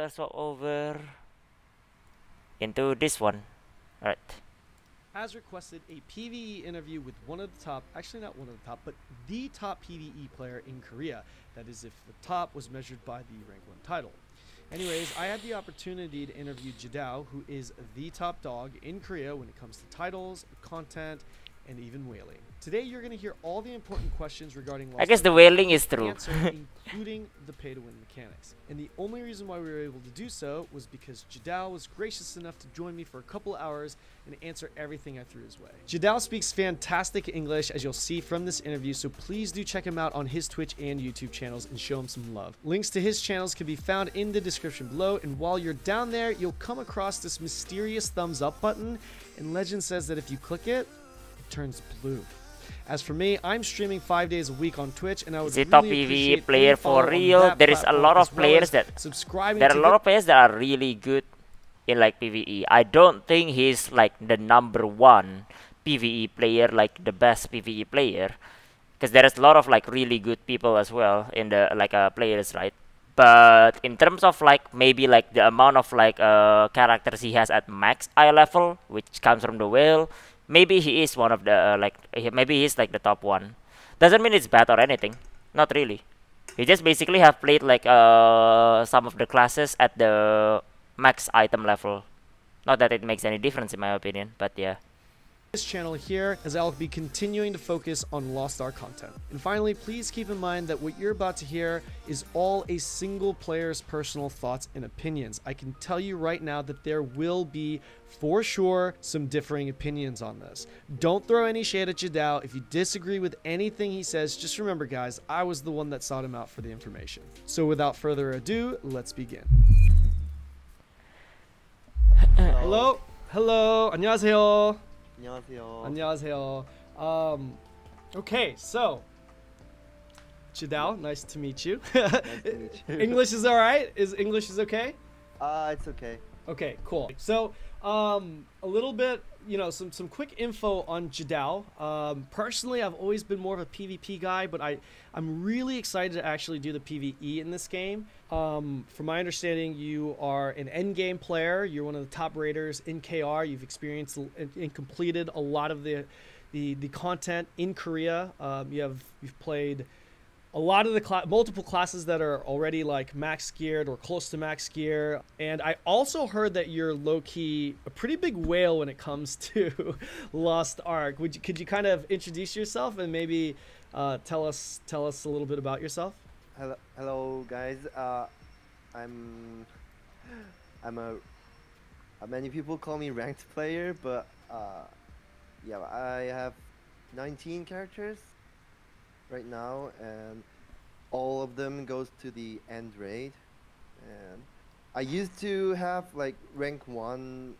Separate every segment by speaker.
Speaker 1: I'll swap over into this one. Alright.
Speaker 2: Has requested a PVE interview with one of the top, actually not one of the top, but the top PVE player in Korea. That is if the top was measured by the rank 1 title. Anyways, I had the opportunity to interview Jiudau, who is the top dog in Korea when it comes to titles, content, and even whaling. Today you're going to hear all the important questions regarding
Speaker 1: I guess the whaling is true.
Speaker 2: including the pay-to-win mechanics. And the only reason why we were able to do so was because Jiudau was gracious enough to join me for a couple hours and answer everything I threw his way. Jiudau speaks fantastic English, as you'll see from this interview, so please do check him out on his Twitch and YouTube channels and show him some love. Links to his channels can be found in the description below, and while you're down there, you'll come across this mysterious thumbs up button, and legend says that if you click it, it turns blue. As for me, I'm streaming 5 days a week on Twitch, and I would
Speaker 1: really
Speaker 2: top
Speaker 1: PVE player for real. There is a lot of players that are really good in like PVE. I don't think he's like the #1 PVE player, like the best PVE player, because there is a lot of like really good people as well in the like players, right? But in terms of like maybe like the amount of like characters he has at max eye level, which comes from the whale. Maybe he is one of the maybe he's like the top one. Doesn't mean it's bad or anything. Not really. He just basically have played like some of the classes at the max item level. Not that it makes any difference in my opinion, but yeah.
Speaker 2: This channel here, as I'll be continuing to focus on Lost Ark content. And finally, please keep in mind that what you're about to hear is all a single player's personal thoughts and opinions. I can tell you right now that there will be, for sure, some differing opinions on this. Don't throw any shade at Jiudau. If you disagree with anything he says, just remember, guys, I was the one that sought him out for the information. So without further ado, let's begin. Hello? Hello? 안녕하세요.
Speaker 3: 안녕하세요.
Speaker 2: 안녕하세요. Okay, so Jiudau, nice to meet you.
Speaker 3: Nice to meet you.
Speaker 2: English is all right? English is okay?
Speaker 3: It's okay.
Speaker 2: Okay, cool. So, a little bit, you know, some quick info on Jiudau. Personally, I've always been more of a PvP guy, but I'm really excited to actually do the PvE in this game. From my understanding, you are an endgame player. You're one of the top raiders in KR. You've experienced and completed a lot of the content in Korea. You've played a lot of the multiple classes that are already like max geared or close to max gear, and I also heard that you're low-key a pretty big whale when it comes to Lost Ark. Could you kind of introduce yourself and maybe tell us a little bit about yourself?
Speaker 3: Hello guys. I'm many people call me ranked player, but yeah, I have 19 characters right now, and all of them goes to the end raid. And I used to have like rank 1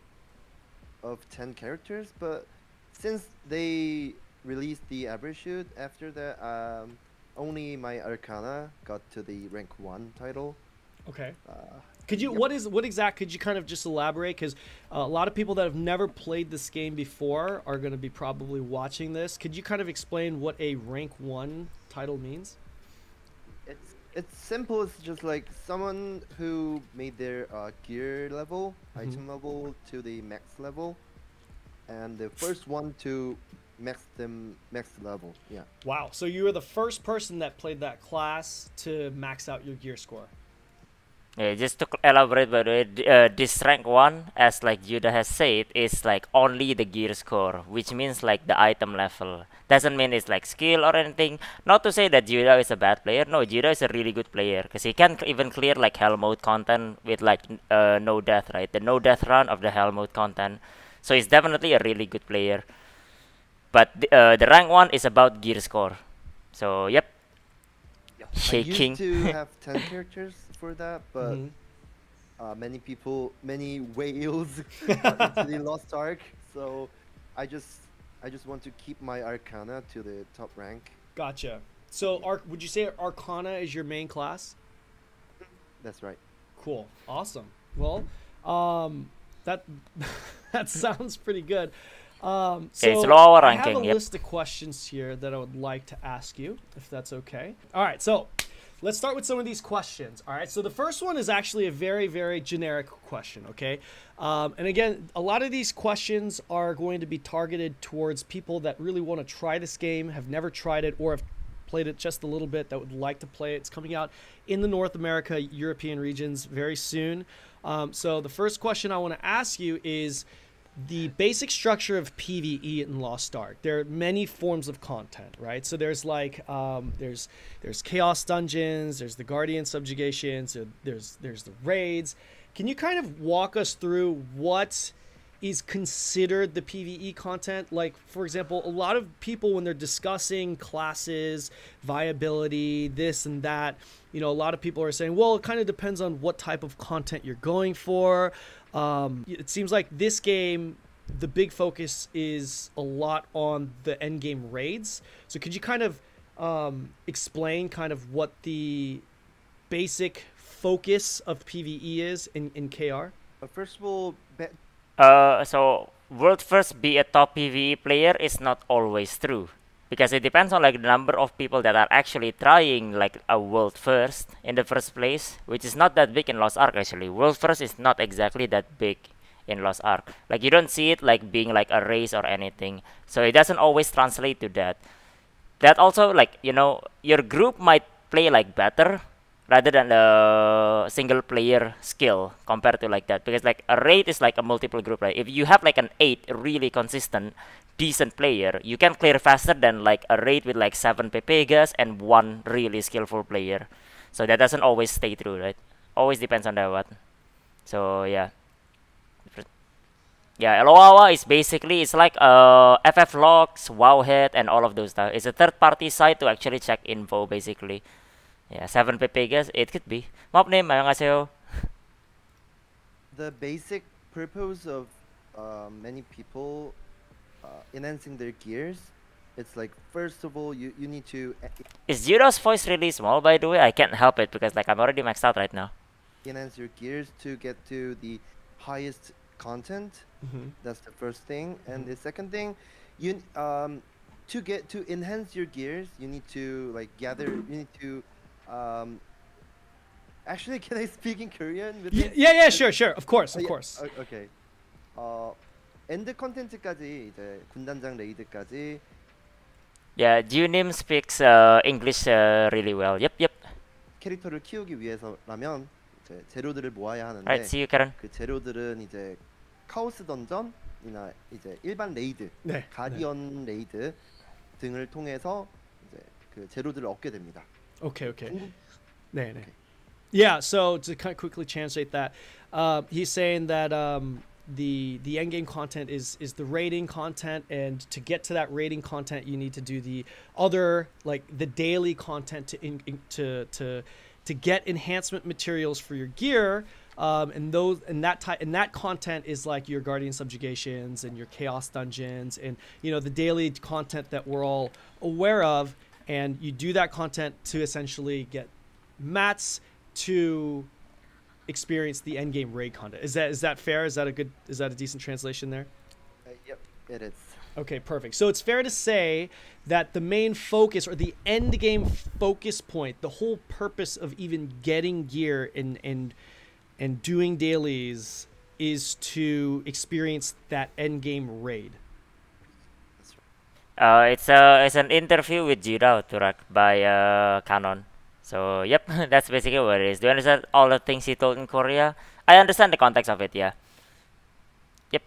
Speaker 3: of 10 characters, but since they released the average shoot after that, only my Arcana got to the rank 1 title.
Speaker 2: Okay. Could you could you kind of just elaborate, because a lot of people that have never played this game before are going to be probably watching this. Could you kind of explain what a rank 1 title means?
Speaker 3: It's simple. It's just like someone who made their gear level, item level to the max level, and the first one to max level. Yeah.
Speaker 2: Wow. So you were the first person that played that class to max out your gear score.
Speaker 1: Yeah, just to elaborate, by the way, this rank 1, as like Jiudau has said, is like only the gear score, which means like the item level. Doesn't mean it's like skill or anything. Not to say that Jiudau is a bad player. No, Jiudau is a really good player, because he can even clear like hell mode content with like no death, right? The no death run of the hell mode content. So he's definitely a really good player. But the rank 1 is about gear score. So yep. Shaking.
Speaker 3: I used to have 10 characters for that, but many whales got into the Lost Ark, so I just want to keep my Arcana to the top rank.
Speaker 2: Gotcha. So would you say Arcana is your main class?
Speaker 3: That's right.
Speaker 2: Cool. Awesome. Well, that sounds pretty good. So
Speaker 1: it's lower ranking.
Speaker 2: I have a list of questions here that I would like to ask you, if that's okay. All right, so let's start with some of these questions. All right, so the first one is actually a very, very generic question, okay? And again, a lot of these questions are going to be targeted towards people that really want to try this game, have never tried it, or have played it just a little bit, that would like to play it. It's coming out in the North America, European regions very soon. So the first question I want to ask you is the basic structure of PvE in Lost Ark. There are many forms of content, right? So there's like there's chaos dungeons, there's the guardian subjugations, there's the raids. Can you kind of walk us through what is considered the PvE content? Like, for example, a lot of people, when they're discussing classes, viability, this and that, you know, a lot of people are saying, well, it kind of depends on what type of content you're going for. It seems like this game, the big focus is a lot on the end game raids. So could you kind of explain kind of what the basic focus of PvE is in KR?
Speaker 3: First of all,
Speaker 1: so world first be a top PvE player is not always true, because it depends on like the number of people that are actually trying like a world first in the first place, which is not that big in Lost Ark actually. World first is not exactly that big in Lost Ark. Like you don't see it like being like a race or anything, so it doesn't always translate to that. That also, like, you know, your group might play like better rather than a single player skill compared to like that, because like a raid is like a multiple group, right? If you have like an 8 really consistent decent player, you can clear faster than like a raid with like 7 PPGs and 1 really skillful player. So that doesn't always stay true, right? Always depends on the what. So yeah, LOAWA is basically, it's like FF logs, Wowhead, and all of those stuff. It's a third-party site to actually check info basically. Yeah, 7 PPGs, it could be. Mobnim, 안녕하세요.
Speaker 3: The basic purpose of many people enhancing their gears, it's like, first of all, you need to
Speaker 1: Is Jiudau's voice really small, by the way? I can't help it because like I'm already maxed out right now.
Speaker 3: enhance your gears to get to the highest content. That's the first thing. And the second thing, you to enhance your gears, you need to like gather. You need to actually, can I speak in Korean with this?
Speaker 2: Yeah, sure. Of course.
Speaker 3: Okay. 엔드 컨텐츠까지 이제 군단장 레이드까지.
Speaker 1: Yeah, Junim speaks English really well. Yep.
Speaker 3: 캐릭터를 키우기 위해서라면 이제 재료들을 모아야 하는데.
Speaker 1: Right, see you, Kanon.
Speaker 3: 그 재료들은 이제 카오스 던전이나 이제 일반 레이드,
Speaker 2: 네,
Speaker 3: 가디언 레이드 등을 통해서 이제 그 재료들을 얻게 됩니다.
Speaker 2: Okay. 네. Yeah, so to kind of quickly translate that, he's saying that the end game content is the raiding content, and to get to that raiding content, you need to do the other, like the daily content to get enhancement materials for your gear. And that content is like your guardian subjugations and your chaos dungeons, and you know, the daily content that we're all aware of. And you do that content to essentially get mats to experience the end game raid content. Is that fair? Is that a decent translation there?
Speaker 3: Yep, it is.
Speaker 2: Okay, perfect. So it's fair to say that the main focus, or the end game focus point, the whole purpose of even getting gear and doing dailies is to experience that end game raid.
Speaker 1: It's an interview with Jiudau Turak by Kanon. So yep, that's basically what it is. Do you understand all the things he told in Korea? I understand the context of it, yeah. Yep.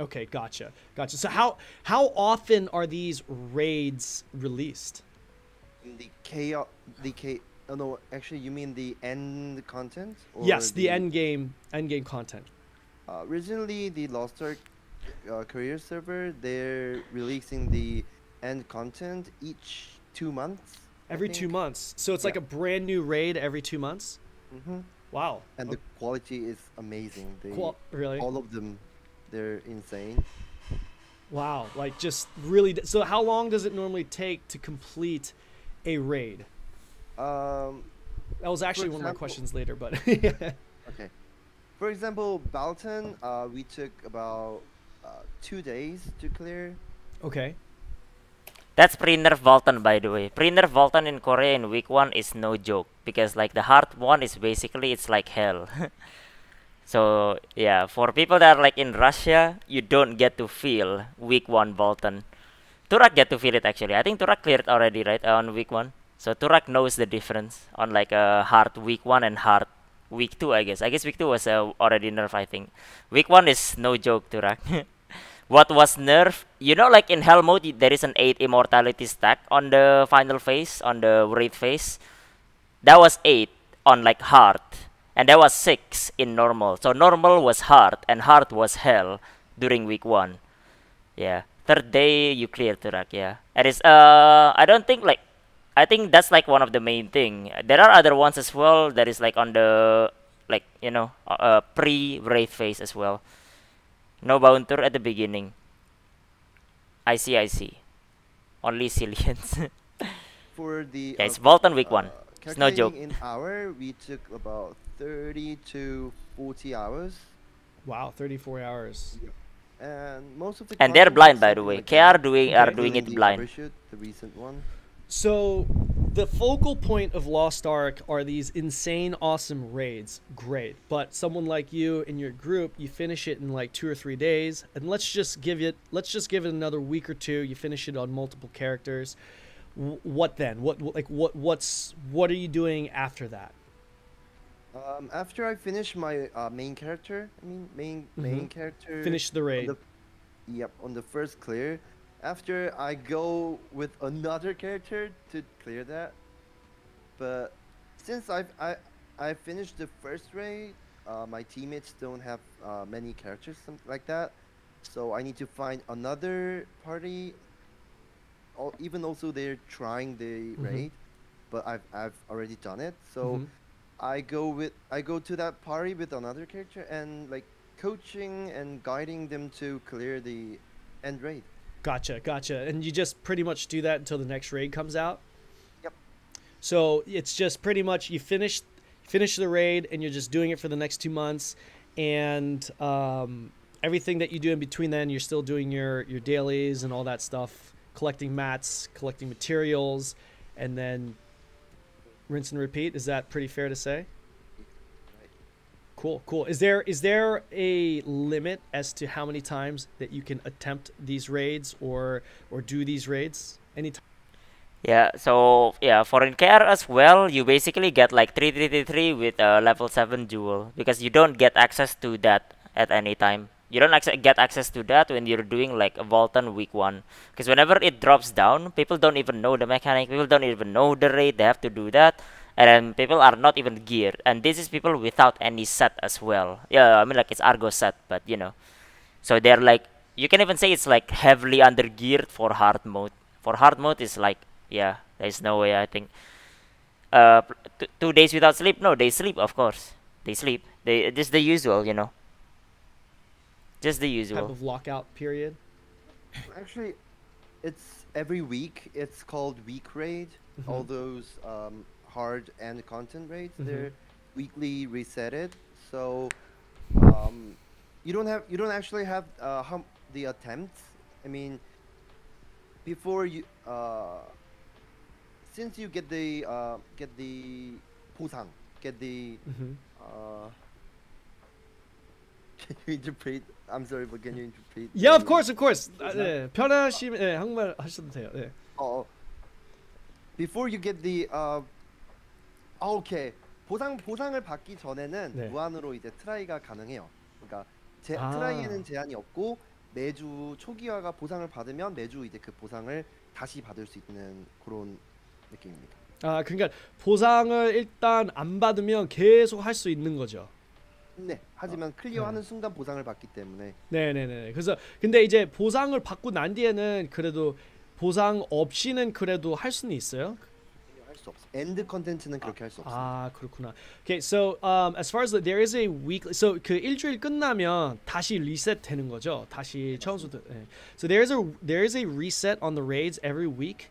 Speaker 2: Okay, gotcha. So how often are these raids released?
Speaker 3: No, actually, you mean the end content? Or
Speaker 2: yes, the end game content.
Speaker 3: Originally, the Lost Ark career server, they're releasing the end content each 2 months.
Speaker 2: Every 2 months. So it's like a brand new raid every 2 months? Wow.
Speaker 3: And the quality is amazing.
Speaker 2: Really?
Speaker 3: All of them, they're insane.
Speaker 2: Wow. Like just really. So how long does it normally take to complete a raid? That was actually one of my questions later, but.
Speaker 3: Okay. For example, Balton, we took about 2 days to clear.
Speaker 2: Okay.
Speaker 1: That's pre-nerf Voltan, by the way. Pre-nerf Voltan in Korea in week 1 is no joke. because like the hard one is basically it's like hell. So yeah, for people that are like in Russia, you don't get to feel week 1 Bolton. Turak get to feel it actually. I think Turak cleared already, right, on week 1. So Turak knows the difference on like a hard week 1 and hard week 2, I guess. I guess week 2 was already nerf, I think. Week 1 is no joke, Turak. What was nerf? You know, like in hell mode, there is an 8 immortality stack on the final phase, on the raid phase. That was 8 on like hard, and that was 6 in normal. So normal was hard, and hard was hell during week 1. Yeah. Third day you clear Turak, yeah. And it's I don't think like, I think that's like one of the main thing. There are other ones as well that is like on the like, you know, pre-wraith phase as well. No bouncer at the beginning. I see, I see. Only Cillians.
Speaker 3: For the
Speaker 1: yeah, it's Bolton week 1. It's no joke.
Speaker 3: In hour, we took about 30 to 40 hours.
Speaker 2: Wow, 34 hours.
Speaker 3: Yep. And most of the
Speaker 1: and they're blind, by the way.
Speaker 3: like
Speaker 1: KR are doing it blind.
Speaker 3: Overshoot, the recent one.
Speaker 2: So the focal point of Lost Ark are these insane, awesome raids. Great, but someone like you in your group, you finish it in like 2 or 3 days, and let's just give it another week or 2. You finish it on multiple characters. What then? What are you doing after that?
Speaker 3: After I finish my main character, main character.
Speaker 2: Finish the raid.
Speaker 3: On the first clear. After I go with another character to clear that. But since I finished the first raid, my teammates don't have many characters, something like that. So I need to find another party. Even also they're trying the raid, but I've already done it. So I go to that party with another character and like coaching and guiding them to clear the end raid.
Speaker 2: Gotcha. And you just pretty much do that until the next raid comes out?
Speaker 3: Yep.
Speaker 2: So it's just pretty much you finish the raid and you're just doing it for the next 2 months, and everything that you do in between then, you're still doing your dailies and all that stuff, collecting mats, collecting materials, and then rinse and repeat. Is that pretty fair to say? Cool. Is there a limit as to how many times that you can attempt these raids or do these raids? Anytime?
Speaker 1: Yeah, so yeah, for in KR as well, you basically get like 3 with level 7 jewel, because you don't get access to that at any time. You don't get access to that when you're doing like a Bolton week 1, because whenever it drops down, people don't even know the mechanic, people don't even know the raid, they have to do that. And then people are not even geared, and this is people without any set as well. Yeah, I mean like it's Argo set, but you know, so they're like, you can even say it's like heavily under geared for hard mode. For hard mode is like, yeah, there's no way. I think 2 days without sleep. No, they sleep, of course. They sleep. They just the usual, you know. Just the usual
Speaker 2: type of lockout period.
Speaker 3: Actually, it's every week. It's called week raid. All those hard and content raids, they're weekly resetted. So you don't actually have the attempts. I mean, before you since you get the 보상, get the can you interpret? I'm sorry, but can you interpret?
Speaker 2: Yeah, of course. 네, 편하시면 네, 한국말 하셔도 돼요. 네.
Speaker 3: Before you get the okay. 보상을 받기 전에는 무한으로 이제 트라이가 가능해요. 그러니까 트라이에는 제한이 없고 매주 초기화가 보상을 받으면 매주 이제 그 보상을 다시 받을 수 있는 그런 느낌입니다.
Speaker 2: 그러니까 보상을 일단 안 받으면 계속 할 수 있는 거죠.
Speaker 3: 네. 하지만 클리어하는 순간 보상을 받기 때문에.
Speaker 2: 네네네. 그래서 근데 이제 보상을 받고 난 뒤에는 그래도 보상 없이는 그래도 할 수는 있어요.
Speaker 3: 할 수 없어. 엔드 컨텐츠는 그렇게 할 수 없어.
Speaker 2: 그렇구나. Okay, so as far as there is a weekly, so 그 일주일 끝나면 다시 리셋 되는 거죠. 다시 처음부터. 네. So there is a reset on the raids every week.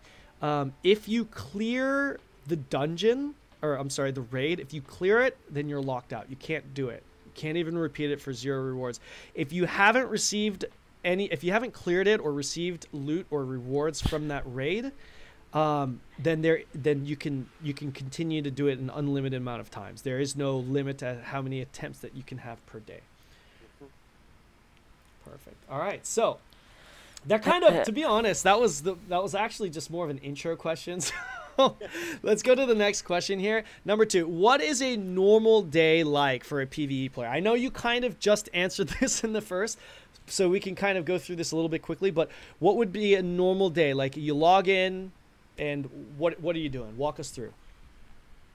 Speaker 2: If you clear the dungeon, or I'm sorry, the raid, if you clear it, then you're locked out. You can't do it. You can't even repeat it for 0 rewards. If you haven't received if you haven't cleared it or received loot or rewards from that raid, then you can continue to do it an unlimited amount of times. There is no limit to how many attempts that you can have per day. Perfect. All right, so that kind of, to be honest, that was actually just more of an intro question. So let's go to the next question here. Number 2, what is a normal day like for a PvE player? I know you kind of just answered this in the first, so we can kind of go through this a little bit quickly, but what would be a normal day? Like, you log in, and what are you doing? Walk us through.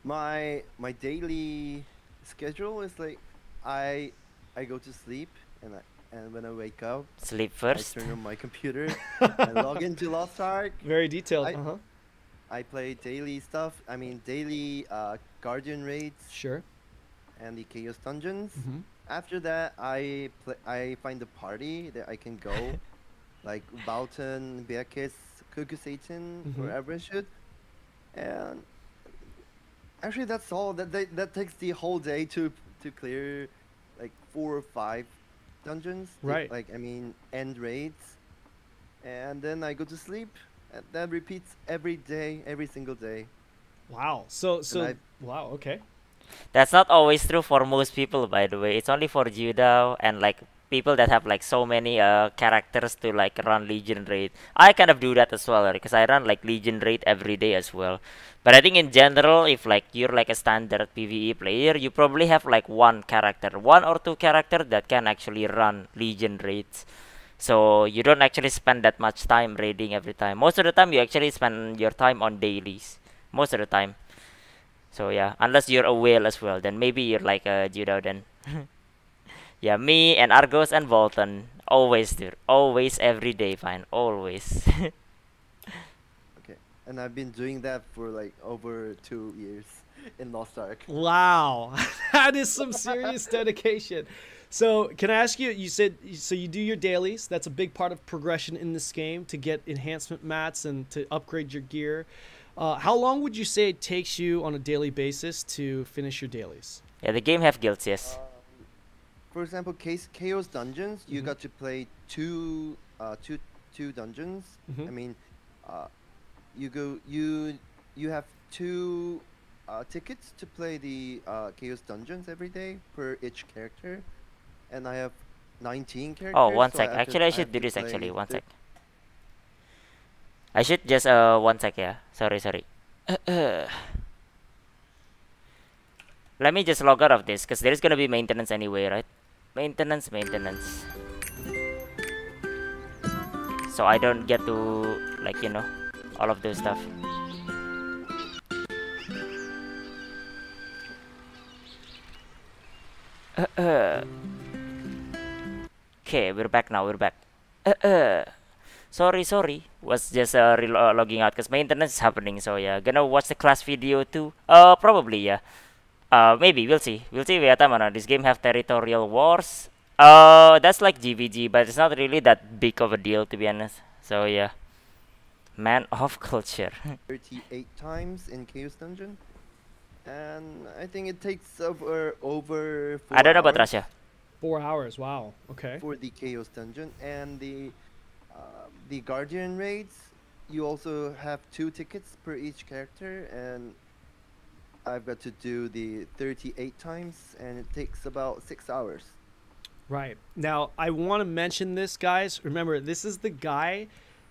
Speaker 3: My daily schedule is like I go to sleep, and when I wake up,
Speaker 1: Sleep first.
Speaker 3: I turn on my computer, I log into Lost Ark.
Speaker 2: Very detailed.
Speaker 3: I play daily stuff. I mean, daily Guardian raids.
Speaker 2: Sure.
Speaker 3: And the Chaos Dungeons. After that, I find a party that I can go, like Boughton, Beakis, Cuckoo Satan, wherever I should. And actually, that's all. That takes the whole day to clear like 4 or 5 dungeons.
Speaker 2: Right.
Speaker 3: Like, I mean, end raids. And then I go to sleep. And that repeats every day, every single day.
Speaker 2: Wow. Wow. Okay.
Speaker 1: That's not always true for most people, by the way. It's only for Jiudau and like people that have like so many characters to like run Legion raid. I kind of do that as well, because I run like Legion raid every day as well. But I think in general, if like you're like a standard PvE player, you probably have like one or two character that can actually run Legion raids. So you don't actually spend that much time raiding every time. Most of the time, you actually spend your time on dailies. Most of the time. So yeah, unless you're a whale as well, then maybe you're like a Jiudau then. Yeah, me and Argos and Volton, always dude. Always, every day, fine. Always.
Speaker 3: Okay, and I've been doing that for like over 2 years in Lost Ark.
Speaker 2: Wow. That is some serious dedication. So can I ask you, you said, so you do your dailies. That's a big part of progression in this game, to get enhancement mats and to upgrade your gear. How long would you say it takes you on a daily basis to finish your dailies?
Speaker 1: Yeah, the game have guilds, yes.
Speaker 3: For example, Chaos Dungeons, you got to play two dungeons. I mean, you have 2 tickets to play the Chaos Dungeons every day per each character. And I have 19 characters.
Speaker 1: Oh, one
Speaker 3: so
Speaker 1: sec. Actually, I should do this actually. One sec. I should just 1 sec, yeah. Sorry. Let me just log out of this, because there is gonna be maintenance anyway, right? Maintenance. So I don't get to, like, you know, all of those stuff. Okay, we're back now. We're back. Sorry. Was just logging out because maintenance is happening. So yeah, gonna watch the class video too. Probably yeah. Maybe we'll see. Wait, this game have territorial wars. That's like GVG, but it's not really that big of a deal, to be honest. So yeah, man of culture.
Speaker 3: 38 times in Chaos Dungeon, and I think it takes over 4
Speaker 1: I don't know about
Speaker 3: hours
Speaker 1: Russia.
Speaker 2: 4 hours. Wow. Okay.
Speaker 3: for the Chaos Dungeon. And the Guardian raids, you also have 2 tickets per each character, and I've got to do the 38 times, and it takes about 6 hours.
Speaker 2: Right. Now, I want to mention this, guys. Remember, this is the guy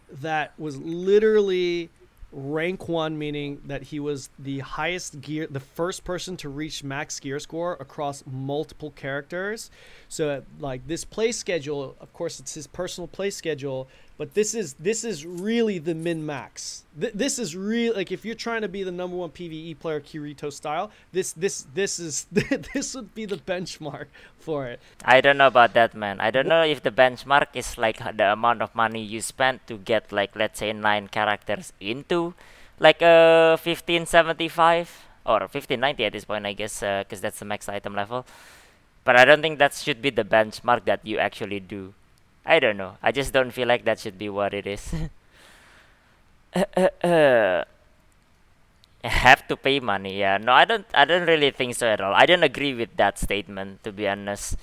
Speaker 2: that was literally rank 1, meaning that he was the highest gear, the first person to reach max gear score across multiple characters. So like this play schedule, of course it's his personal play schedule, but this is really the min max. This is really, like, if you're trying to be the #1 PvE player Kirito style, this is this would be the benchmark for it.
Speaker 1: I don't know about that, man. I don't know if the benchmark is like the amount of money you spent to get, like, let's say 9 characters into like 1575 or 1590 at this point, I guess, because that's the max item level. But I don't think that should be the benchmark that you actually do. I don't know. I just don't feel like that should be what it is. Have to pay money, yeah. No, I don't really think so at all. I don't agree with that statement, to be honest.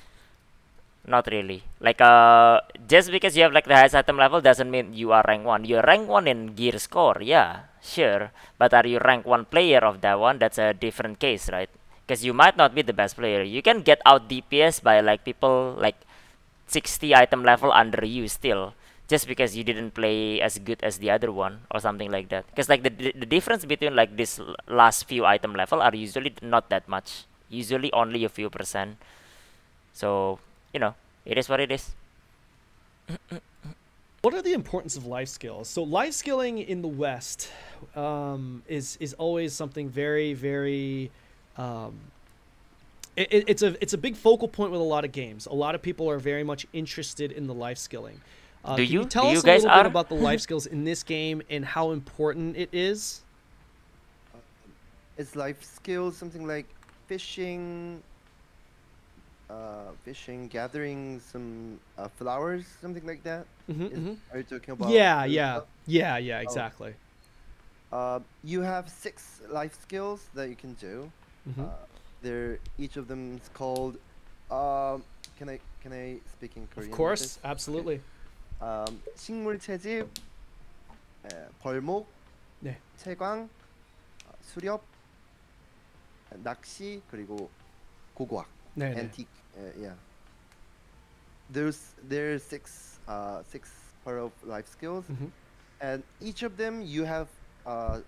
Speaker 1: Not really. Like just because you have like the highest item level doesn't mean you are rank 1. You're rank 1 in gear score, yeah, sure. But are you rank 1 player of that one? That's a different case, right? Because you might not be the best player. You can get out DPS by like people like 60 item level under you still, just because you didn't play as good as the other one or something like that. Because like the difference between like this last few item level are usually not that much. Usually only a few percent. So, you know, it is what it is.
Speaker 2: What are the importance of life skills? So life skilling in the West is always something very, very it's a big focal point with a lot of games. A lot of people are very much interested in the life skilling. Can you tell us a little bit about the life skills in this game and how important it is?
Speaker 3: Is life skills something like fishing, gathering some flowers, something like that? Are you talking about?
Speaker 2: Yeah, exactly.
Speaker 3: You have 6 life skills that you can do. Each of them is called. Can I speak in Korean?
Speaker 2: Of course, absolutely.
Speaker 3: 식물 채집, 벌목,
Speaker 2: 네.
Speaker 3: 채광, 수렵, 낚시 그리고 고고학.
Speaker 2: 네.
Speaker 3: Antique. Yeah. There's 6 part of life skills, and each of them you have a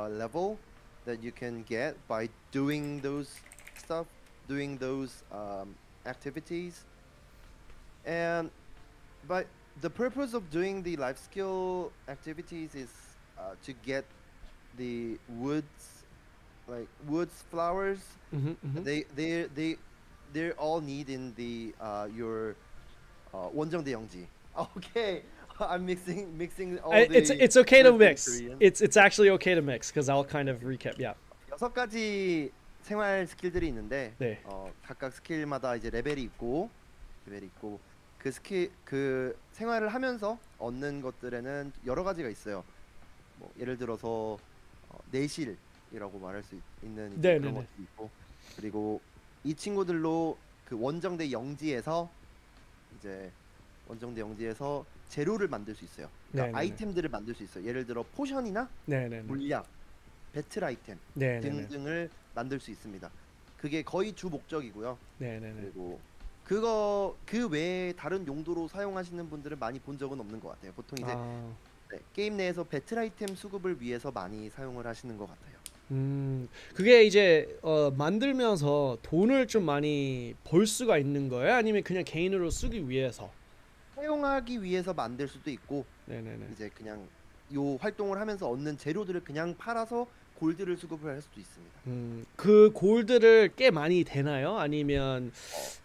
Speaker 3: level that you can get by doing those stuff, doing those activities, but the purpose of doing the life skill activities is to get the woods, like flowers. They're all need in the your 원정대 영지. Okay. I'm mixing all the.
Speaker 2: It's okay to mix. It's actually okay to mix because I'll kind of recap. Yeah.
Speaker 3: 6가지 생활 스킬들이 있는데
Speaker 2: 네.
Speaker 3: 각각 스킬마다 이제 레벨이 있고 그 스킬 그 생활을 하면서 얻는 것들에는 여러 가지가 있어요. 뭐 예를 들어서 내실이라고 말할 수 있는 그런 것도 있고, 그리고 이 친구들로 그 원정대 영지에서 재료를 만들 수 있어요. 그러니까 아이템들을 만들 수 있어요. 예를 들어 포션이나 물약, 배틀 아이템 등등을 만들 수 있습니다. 그게 거의 주 목적이고요. 그리고 그 외에 다른 용도로 사용하시는 분들은 많이 본 적은 없는 것 같아요. 보통 이제 게임 내에서 배틀 아이템 수급을 위해서 많이 사용을 하시는 것 같아요.
Speaker 2: 그게 이제 만들면서 돈을 좀 많이 벌 수가 있는 거예요? 아니면 그냥 개인으로 쓰기 위해서?
Speaker 3: 사용하기 위해서 만들 수도 있고, 이제 그냥 요 활동을 하면서 얻는 재료들을 그냥 팔아서 골드를 수급을 할 수도 있습니다.
Speaker 2: 그 골드를 꽤 많이 되나요? 아니면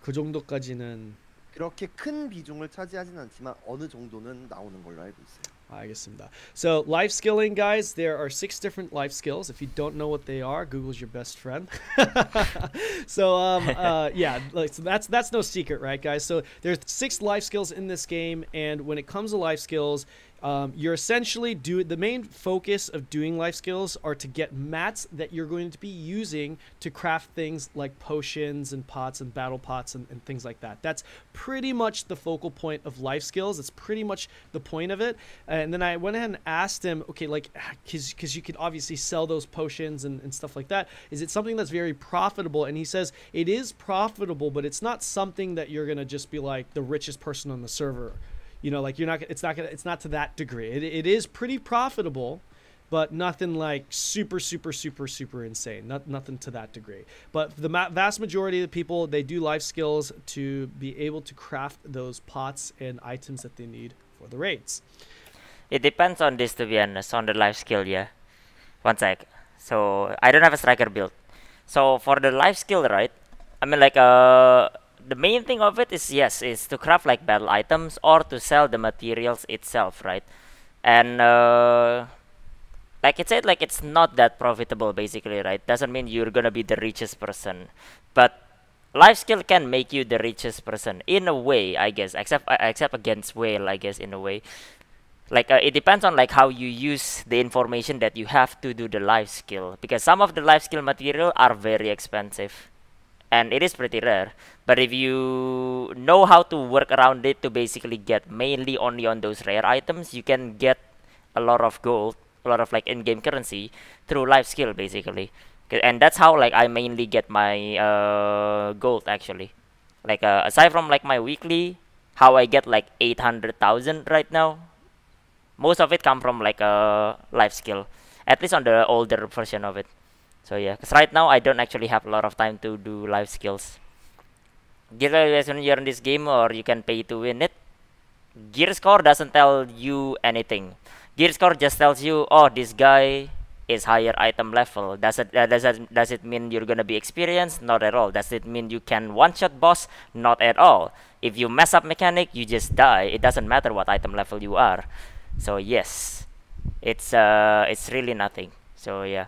Speaker 2: 그 정도까지는?
Speaker 3: 그렇게 큰 비중을 차지하진 않지만 어느 정도는 나오는 걸로 알고 있어요.
Speaker 2: 알겠습니다. So life skilling, guys, there are 6 different life skills. If you don't know what they are, Google's your best friend. So yeah, so that's no secret, right, guys? So there's 6 life skills in this game, and when it comes to life skills, you're essentially the main focus of doing life skills are to get mats that you're going to be using to craft things like potions and pots and battle pots and things like that. That's pretty much the focal point of life skills. It's pretty much the point of it. And then I went ahead and asked him, okay, like, because you could obviously sell those potions and stuff like that. Is it something that's very profitable? And he says it is profitable, but it's not something that you're gonna just be like the richest person on the server. You know, like it's not to that degree. It is pretty profitable, but nothing like super insane. Nothing to that degree. But the vast majority of the people, they do life skills to be able to craft those pots and items that they need for the raids.
Speaker 1: It depends on this, to be honest, on the life skill, yeah. One sec. So I don't have a striker build. So for the life skill, right? I mean, like the main thing of it is, yes, is to craft like battle items or to sell the materials itself, right? And like it said, like it's not that profitable basically, right? Doesn't mean you're gonna be the richest person, but life skill can make you the richest person in a way, I guess, except against whale, I guess, in a way. Like it depends on like how you use the information that you have to do the life skill, because some of the life skill material are very expensive. and it is pretty rare. But if you know how to work around it to basically get mainly only on those rare items, you can get a lot of gold, a lot of like in-game currency through life skill basically. And that's how like I mainly get my gold actually. Like aside from like my weekly, how I get like 800,000 right now, most of it come from like a life skill, at least on the older version of it. So yeah, because right now I don't actually have a lot of time to do life skills. Gear when you're in this game, or you can pay to win it. Gear score doesn't tell you anything. Gear score just tells you, oh, this guy is higher item level. Does it mean you're gonna be experienced? Not at all. Does it mean you can one-shot boss? Not at all. If you mess up mechanic, you just die. It doesn't matter what item level you are. So yes, it's really nothing. So yeah,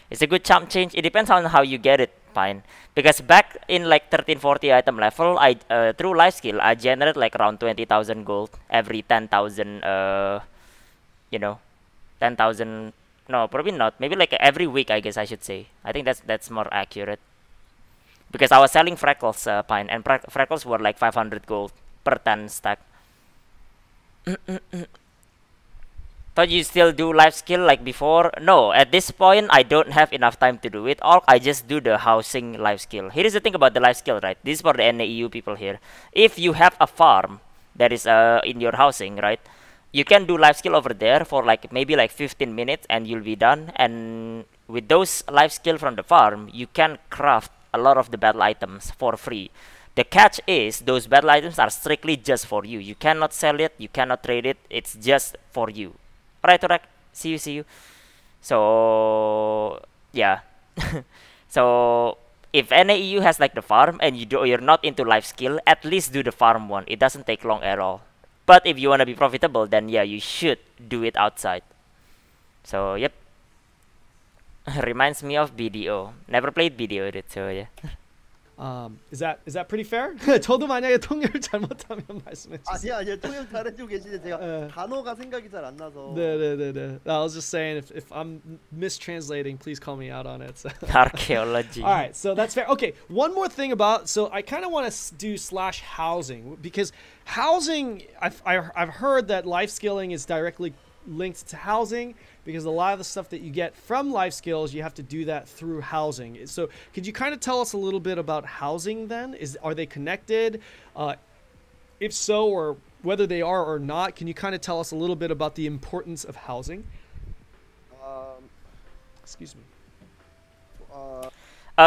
Speaker 1: it's a good champ change. It depends on how you get it, fine. Because back in like 1340 item level, I through life skill I generate like around 20,000 gold every 10,000 you know, 10,000. No, probably not. Maybe like every week, I guess I should say. I think that's more accurate. Because I was selling freckles, pine, and freckles were like 500 gold per 10 stack. Thought you still do life skill like before? No, at this point I don't have enough time to do it. Or I just do the housing life skill. Here is the thing about the life skill, right? This is for the NAEU people here. If you have a farm that is in your housing, right? You can do life skill over there for like maybe like 15 minutes and you'll be done. And with those life skill from the farm, you can craft a lot of the battle items for free. The catch is those battle items are strictly just for you. You cannot sell it, you cannot trade it. It's just for you. Alright, alright. See you, see you. So yeah. So if NAEU has like the farm and you're not into life skill, at least do the farm one. It doesn't take long at all. But if you want to be profitable, then yeah, you should do it outside. So yep. Reminds me of BDO. Never played BDO with it, so yeah.
Speaker 2: Is that pretty fair? 저도 만약에 통역을 잘못하면 말씀해 주세요.
Speaker 3: 아니야, 통역 잘해주고 계시는데 제가 단어가 생각이 잘 안 나서.
Speaker 2: 네. I was just saying, if I'm mistranslating, please call me out on it. So.
Speaker 1: Archaeology.
Speaker 2: All right, so that's fair. Okay, one more thing about, so I kind of want to do / housing, because housing, I've heard that life skilling is directly linked to housing, because a lot of the stuff that you get from life skills, you have to do that through housing. So could you kind of tell us a little bit about housing then? Are they connected? If so, or whether they are or not, can you kind of tell us a little bit about the importance of housing? Excuse me.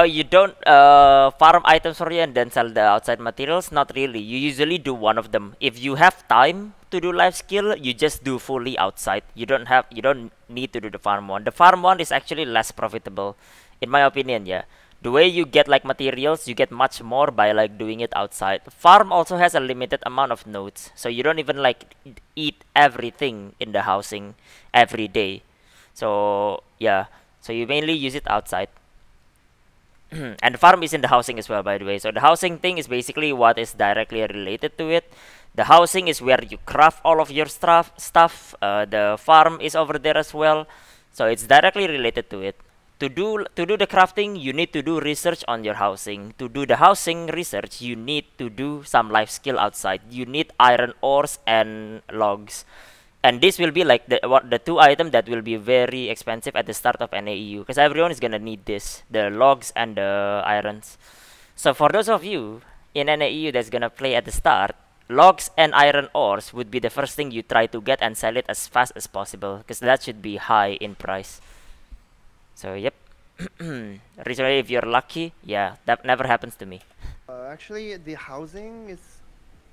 Speaker 1: You don't farm items for you and then sell the outside materials? Not really. You usually do one of them. If you have time to do life skill, you just do fully outside. You don't need to do the farm one. The farm one is actually less profitable, in my opinion. Yeah, the way you get like materials, you get much more by like doing it outside. Farm also has a limited amount of nodes, so you don't even like eat everything in the housing every day. So yeah, so you mainly use it outside. And the farm is in the housing as well, by the way. So the housing thing is basically what is directly related to it. The housing is where you craft all of your stuff. The farm is over there as well. So it's directly related to it. To do the crafting, you need to do research on your housing. To do the housing research, you need to do some life skill outside. You need iron ores and logs. And this will be like the two items that will be very expensive at the start of NAEU, because everyone is gonna need this, the logs and the irons. So for those of you in NAEU that's gonna play at the start, logs and iron ores would be the first thing you try to get and sell it as fast as possible, because that should be high in price. So yep. Recently, if you're lucky, yeah, that never happens to me.
Speaker 3: Actually, the housing is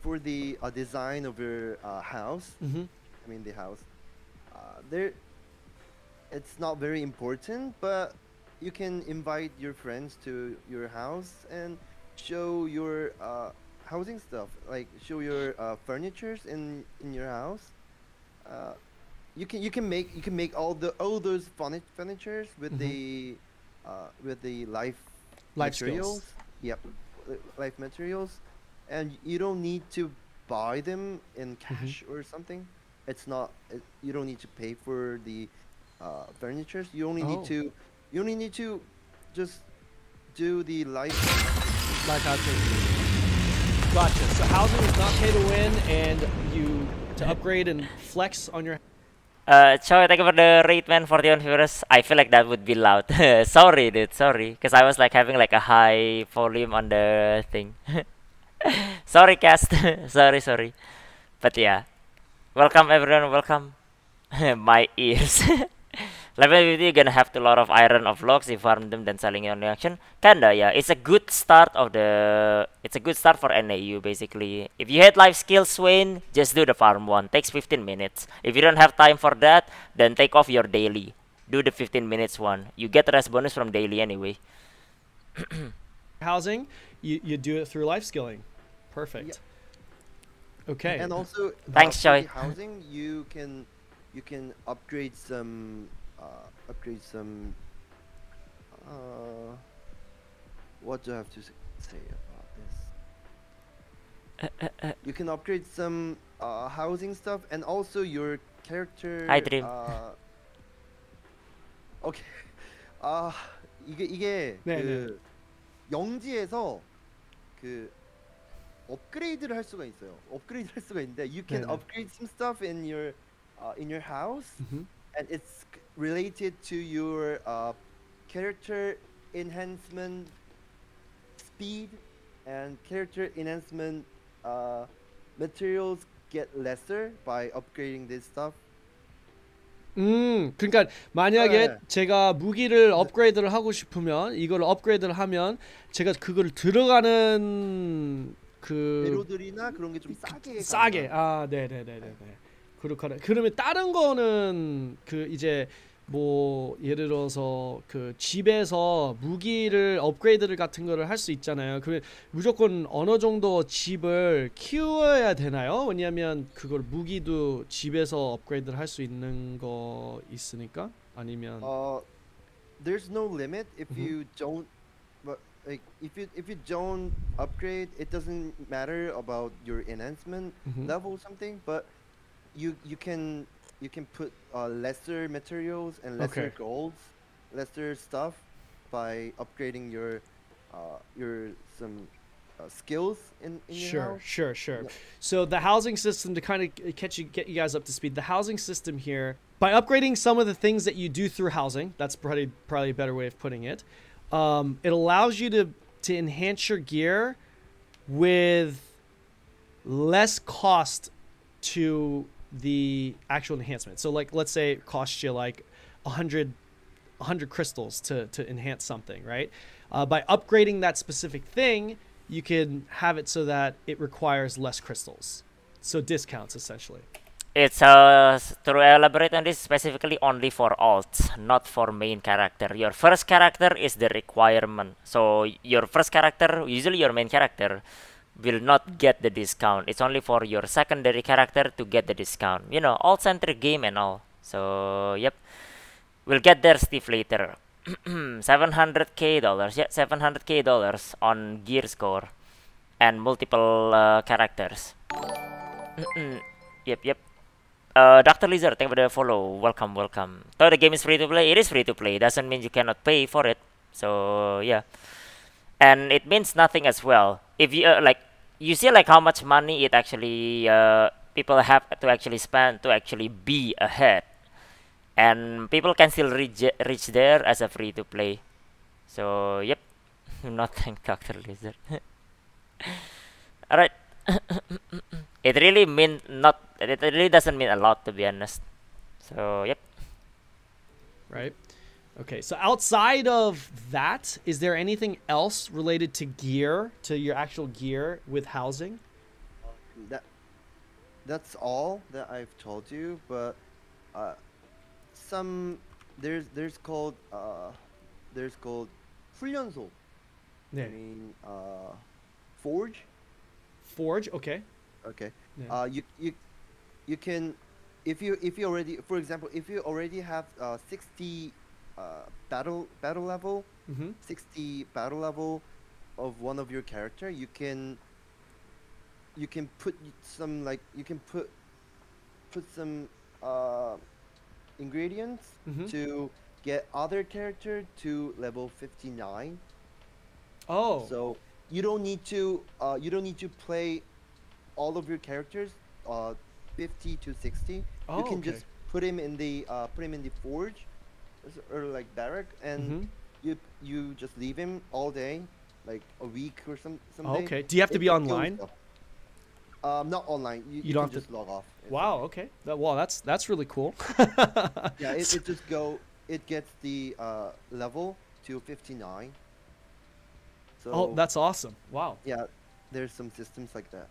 Speaker 3: for the design of your house. I mean the house. It's not very important, but you can invite your friends to your house and show your housing stuff, like show your furnitures in your house. You can make all those furnitures with the life materials.
Speaker 2: Skills.
Speaker 3: Yep, life materials, and you don't need to buy them in cash or something. It's not. You don't need to pay for the furnitures. You only need to just do the life
Speaker 2: housing. Gotcha. So housing is not pay to win, and you to upgrade and flex on your.
Speaker 1: Choy, thank you for the rate, man. 41 viewers. I feel like that would be loud. Sorry, dude. Sorry, because I was like having like a high volume on the thing. Sorry, cast. Sorry. But yeah, welcome everyone. Welcome. My ears. Level 50, you're gonna have a lot of iron of logs. You farm them, then selling it on the auction. Kinda, yeah. It's a good start of the. It's a good start for NAU basically. If you had life skills, Swain, just do the farm one. Takes 15 minutes. If you don't have time for that, then take off your daily. Do the 15 minutes one. You get rest bonus from daily anyway.
Speaker 2: Housing, you do it through life skilling. Perfect.
Speaker 3: Yeah.
Speaker 2: Okay.
Speaker 3: And also,
Speaker 1: thanks,
Speaker 3: for
Speaker 1: Choi.
Speaker 3: the housing, you can upgrade some what do I have to say about this? You can upgrade some housing stuff, and also your character.
Speaker 1: Hi, Dream.
Speaker 3: 오케이. 이게
Speaker 2: 네,
Speaker 3: 그 영지에서 그 업그레이드를 할 수가 있어요. 업그레이드 할 수가 있는데 you can
Speaker 2: 네네.
Speaker 3: upgrade some stuff in your house, and it's related to your character enhancement speed, and character enhancement materials get lesser by upgrading this stuff.
Speaker 2: 그러니까 만약에
Speaker 3: 네.
Speaker 2: 제가 무기를 업그레이드를 하고 싶으면 이걸 업그레이드를 하면 제가 그걸 들어가는 그
Speaker 3: 재료들이나 그런 게 좀
Speaker 2: 싸게 네네네네. 그렇거나 그러면 다른 거는 그 이제 뭐 예를 들어서 그 집에서 무기를 업그레이드를 같은 거를 할 수 있잖아요. 그 무조건 어느 정도 집을 키워야 되나요? 왜냐하면 그걸 무기도 집에서 업그레이드를 할 수 있는 거 있으니까 아니면
Speaker 3: there's no limit if you don't, but like if you don't upgrade, it doesn't matter about your enhancement level or something, but you can put lesser materials and lesser golds, lesser stuff by upgrading your some skills in your house.
Speaker 2: Sure.
Speaker 3: Yeah.
Speaker 2: So the housing system, to kind of get you guys up to speed, the housing system here, by upgrading some of the things that you do through housing, that's probably a better way of putting it. It allows you to enhance your gear with less cost to the actual enhancement. So like let's say it costs you like 100 crystals to enhance something, right? By upgrading that specific thing, you can have it so that it requires less crystals. So discounts essentially.
Speaker 1: It's to elaborate on this, specifically only for alts, not for main character. Your first character is the requirement. So your first character, usually your main character, will not get the discount. It's only for your secondary character to get the discount. You know, alt-centric game and all. So yep, we'll get there, Steve, later. $700K, yeah, $700K on gear score and multiple characters. Yep. Dr. Lizard, thank you for the follow. Welcome. Though the game is free to play, it is free to play. Doesn't mean you cannot pay for it. So yeah, and it means nothing as well. If you like, you see like how much money it actually people have to actually spend to actually be ahead, and people can still reach there as a free to play. So yep, not thank Dr. Lizard. All right. It really doesn't mean a lot, to be honest. So yep.
Speaker 2: Right. Okay, so outside of that, is there anything else related to gear, to your actual gear with housing?
Speaker 3: That's all that I've told you, but there's called 훈련소.
Speaker 2: 네.
Speaker 3: I mean forge.
Speaker 2: Forge, okay.
Speaker 3: Okay.
Speaker 2: Yeah.
Speaker 3: You can, if you already, for example, if you already have 60 battle level, 60 battle level of one of your character, you can put some some ingredients to get other character to level 59,
Speaker 2: Oh.
Speaker 3: So you don't need to play all of your characters 50 to 60.
Speaker 2: Oh,
Speaker 3: You can
Speaker 2: okay.
Speaker 3: just put him in the forge or like barrack, and you just leave him all day, like a week or some day.
Speaker 2: Okay. Do you have to be online?
Speaker 3: Not online. You
Speaker 2: don't
Speaker 3: can
Speaker 2: have
Speaker 3: just log off.
Speaker 2: Wow. Okay. Wow. That's really cool.
Speaker 3: Yeah. It gets the level to 59. So.
Speaker 2: Oh, that's awesome. Wow.
Speaker 3: Yeah, there's some systems like that.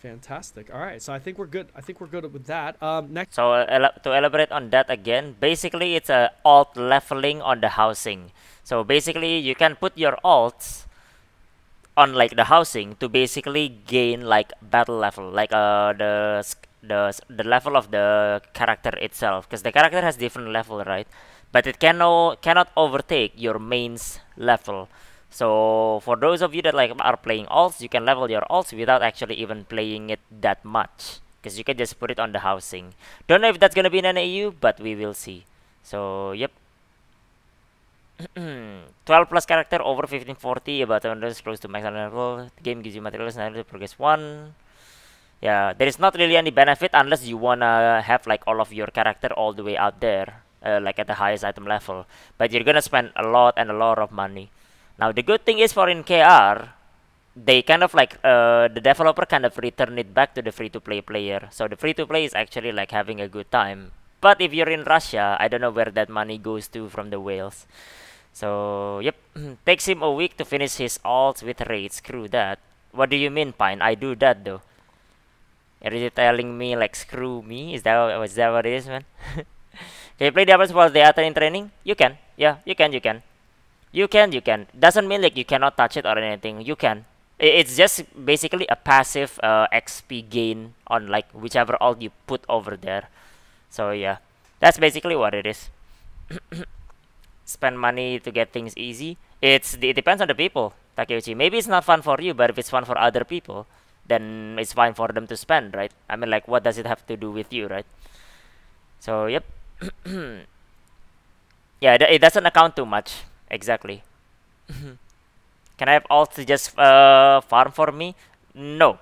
Speaker 2: Fantastic. All right. So I think we're good. I think we're good with that. Next.
Speaker 1: So to elaborate on that again, basically it's a alt leveling on the housing. So basically you can put your alts on like the housing to basically gain like battle level, like the level of the character itself, because the character has different level, right? But it cannot overtake your main's level. So for those of you that like are playing alts, you can level your alts without actually even playing it that much, because you can just put it on the housing. Don't know if that's gonna be in an AU, but we will see. So yep. 12 plus character over 1540, about 100 close to max level. The game gives you materials and to progress 1. Yeah, there is not really any benefit unless you wanna have like all of your character all the way out there, like at the highest item level. But you're gonna spend a lot of money. Now the good thing is for in KR, they kind of like the developer kind of return it back to the free-to-play player. So the free-to-play is actually like having a good time. But if you're in Russia, I don't know where that money goes to from the whales. So yep, takes him a week to finish his alts with raids. Screw that. What do you mean, Pine? I do that though. Are you telling me like screw me? Is that what it is, man? Can you play Diablos while they are in training? You can. Yeah, you can. You can. Doesn't mean like you cannot touch it or anything. You can. It's just basically a passive XP gain on like whichever alt you put over there. So yeah, that's basically what it is. Spend money to get things easy. It depends on the people, Takeuchi. Maybe it's not fun for you, but if it's fun for other people, then it's fine for them to spend, right? I mean, like, what does it have to do with you, right? So yep. Yeah, it doesn't account too much. Exactly. Can I have alts to just farm for me? No.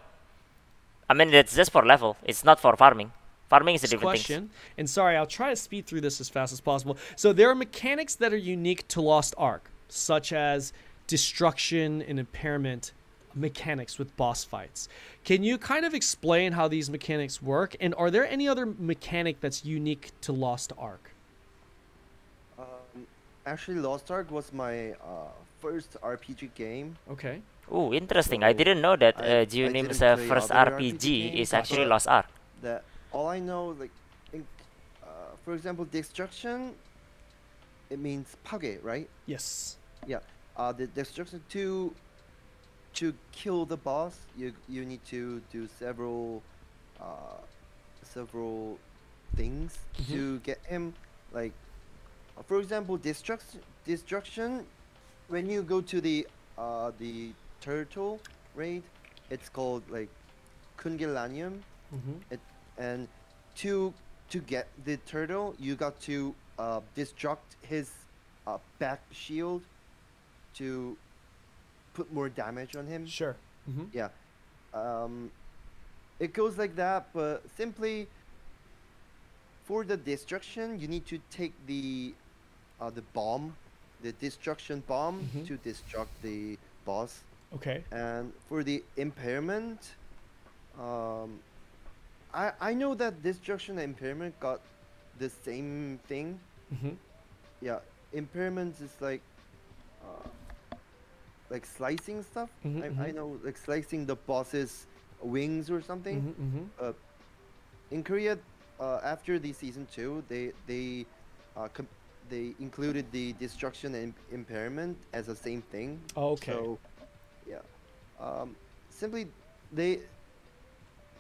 Speaker 1: I mean, it's just for level. It's not for farming. Farming is a different
Speaker 2: question. And sorry, I'll try to speed through this as fast as possible. So there are mechanics that are unique to Lost Ark, such as destruction and impairment mechanics with boss fights. Can you kind of explain how these mechanics work? And are there any other mechanic that's unique to Lost Ark?
Speaker 3: Actually, Lost Ark was my first RPG game.
Speaker 2: Okay.
Speaker 1: Oh, interesting. So I didn't know that Jiunim's first RPG is actually Lost Ark.
Speaker 3: That all I know, like, for example, destruction, it means page, right?
Speaker 2: Yes.
Speaker 3: Yeah. The destruction to kill the boss, you need to do several things to get him. Like, for example, destruction. When you go to the turtle raid, it's called like Kungelanium. And to get the turtle, you got to destruct his back shield to put more damage on him.
Speaker 2: Sure.
Speaker 3: Yeah. It goes like that, but simply for the destruction, you need to take the bomb, the destruction bomb, to destruct the boss.
Speaker 2: Okay.
Speaker 3: And for the impairment, I know that destruction and impairment got the same thing. Yeah, impairment is like slicing stuff. I know, like slicing the boss's wings or something. In Korea, after the season 2, they included the destruction and impairment as the same thing.
Speaker 2: Oh, okay.
Speaker 3: So, yeah, simply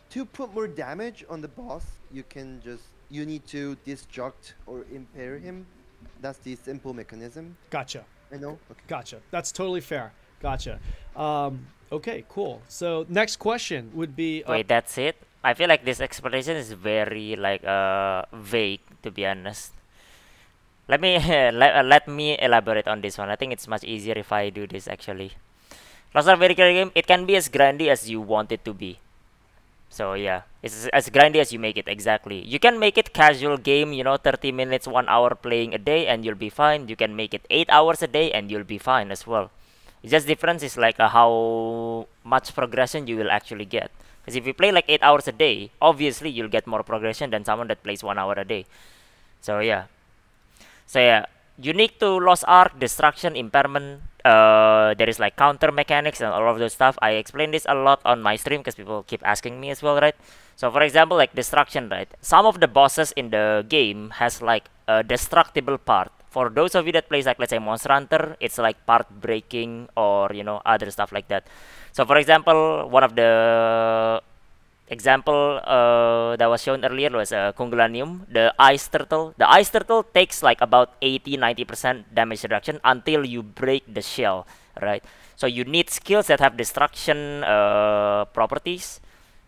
Speaker 3: to put more damage on the boss, you need to destruct or impair him. That's the simple mechanism.
Speaker 2: Gotcha.
Speaker 3: I know. Okay.
Speaker 2: Gotcha. That's totally fair. Gotcha. Okay, cool. So next question would be...
Speaker 1: Wait, that's it? I feel like this explanation is very like vague, to be honest. Let me let me elaborate on this one. I think it's much easier if I do this actually. Rockstar very clear game. It can be as grindy as you want it to be. So yeah, it's as grindy as you make it. Exactly. You can make it casual game, you know, 30 minutes, 1 hour playing a day, and you'll be fine. You can make it 8 hours a day, and you'll be fine as well. It's just difference is like how much progression you will actually get. Because if you play like 8 hours a day, obviously you'll get more progression than someone that plays 1 hour a day. So yeah. So yeah, unique to Lost Ark, destruction, impairment. There is like counter mechanics and all of those stuff. I explain this a lot on my stream because people keep asking me as well, right? So for example, like destruction, right? Some of the bosses in the game has like a destructible part. For those of you that plays like, let's say, Monster Hunter, it's like part breaking or, you know, other stuff like that. So for example, one of the example that was shown earlier was Kungulanium, the ice turtle. The ice turtle takes like about 80-90% damage reduction until you break the shell, right? So you need skills that have destruction properties,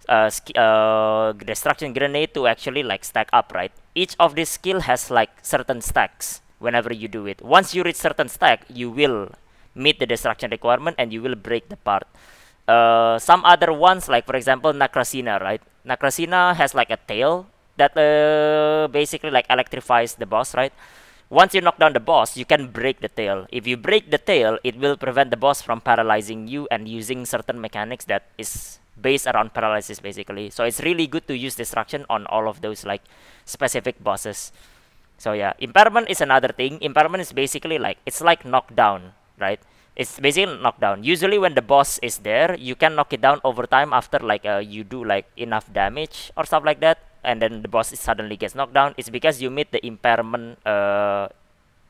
Speaker 1: destruction grenade to actually like stack up, right? Each of these skill has like certain stacks whenever you do it. Once you reach certain stack, you will meet the destruction requirement and you will break the part. Some other ones, like for example Nakrasina, right? Nakrasina has like a tail that basically like electrifies the boss, right? Once you knock down the boss, you can break the tail. If you break the tail, it will prevent the boss from paralyzing you and using certain mechanics that is based around paralysis basically. So it's really good to use destruction on all of those like specific bosses. So yeah, impairment is another thing. Impairment is basically like, it's like knockdown, right? It's basically knockdown. Usually when the boss is there, you can knock it down over time after like you do like enough damage or stuff like that, and then the boss suddenly gets knocked down. It's because you meet the impairment,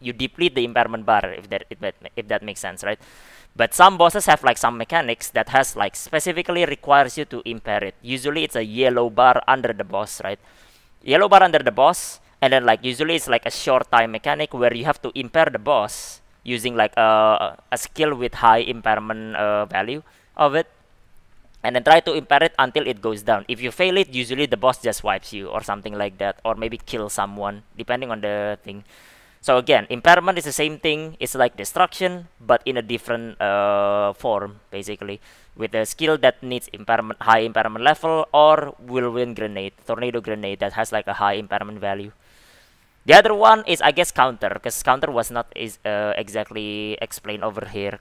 Speaker 1: you deplete the impairment bar, if that makes sense, right? But some bosses have like some mechanics that has like specifically requires you to impair it. Usually it's a yellow bar under the boss, right? Yellow bar under the boss, and then like usually it's like a short time mechanic where you have to impair the boss using like a skill with high impairment value of it, and then try to impair it until it goes down. If you fail it, usually the boss just wipes you or something like that, or maybe kill someone depending on the thing. So again, impairment is the same thing. It's like destruction but in a different form basically, with a skill that needs impairment, high impairment level, or whirlwind grenade, tornado grenade that has like a high impairment value. The other one is, I guess, counter, because counter was not exactly explained over here.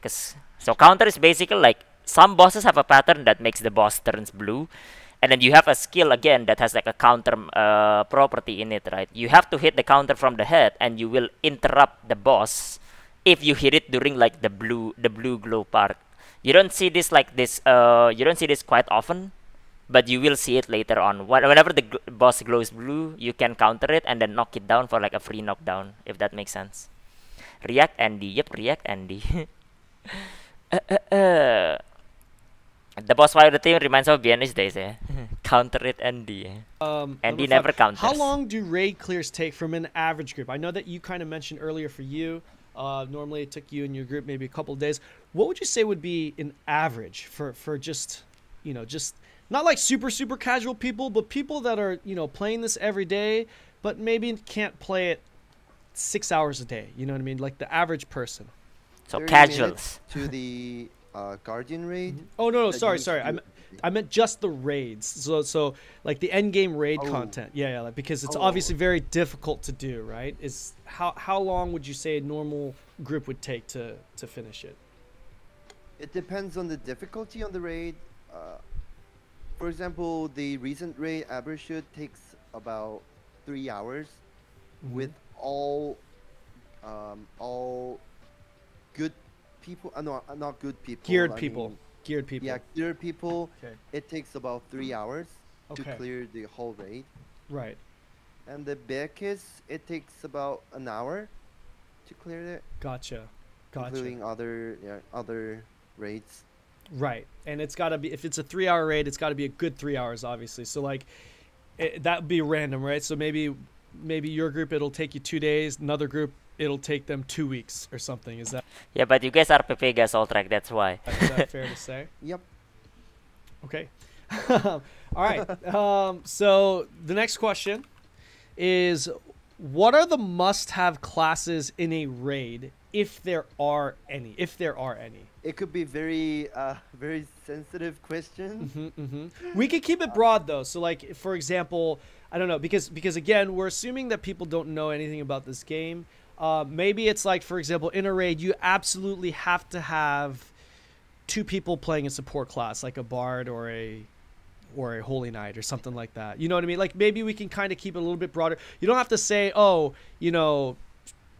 Speaker 1: So counter is basically like some bosses have a pattern that makes the boss turns blue, and then you have a skill again that has like a counter property in it, right? You have to hit the counter from the head, and you will interrupt the boss if you hit it during like the blue glow part. You don't see this like this. You don't see this quite often, but you will see it later on. Whenever the boss glows blue, you can counter it and then knock it down for like a free knockdown, if that makes sense. React Andy. Yep, React Andy. The boss fight of the team reminds of Viennese days, eh? Counter it, Andy. Andy never counters.
Speaker 2: How long do raid clears take from an average group? I know that you kind of mentioned earlier for you, normally it took you and your group maybe a couple of days. What would you say would be an average for just, you know, just not like super casual people, but people that are, you know, playing this every day, but maybe can't play it 6 hours a day? You know what I mean? Like the average person.
Speaker 1: So casuals.
Speaker 3: To the Guardian raid.
Speaker 2: Oh no, sorry. I meant just the raids. So like the end game raid content. Yeah, like, because it's obviously very difficult to do, right? Is how long would you say a normal group would take to finish it?
Speaker 3: It depends on the difficulty on the raid. For example, the recent raid Abershut takes about 3 hours with all good people. No, not good people.
Speaker 2: Geared people. Geared people.
Speaker 3: Yeah, geared people.
Speaker 2: Okay.
Speaker 3: It takes about 3 hours to clear the whole raid.
Speaker 2: Right.
Speaker 3: And the Bekis, it takes about an hour to clear it.
Speaker 2: Gotcha.
Speaker 3: Including other raids.
Speaker 2: Right, and it's got to be, if it's a 3 hour raid, it's got to be a good 3 hours, obviously. So like, that would be random, right? So maybe your group, it'll take you 2 days. Another group, it'll take them 2 weeks or something. Is that?
Speaker 1: Yeah, but you guys are Pve Gasol track, that's why.
Speaker 2: Is that fair to say?
Speaker 3: Yep.
Speaker 2: Okay. All right. So the next question is, what are the must-have classes in a raid, if there are any?
Speaker 3: It could be very very sensitive question.
Speaker 2: We could keep it broad though. So like, for example, I don't know, because again, we're assuming that people don't know anything about this game. Maybe it's like, for example, in a raid, you absolutely have to have 2 people playing a support class, like a bard or a holy knight or something like that. You know what I mean? Like, maybe we can kind of keep it a little bit broader. You don't have to say, oh, you know,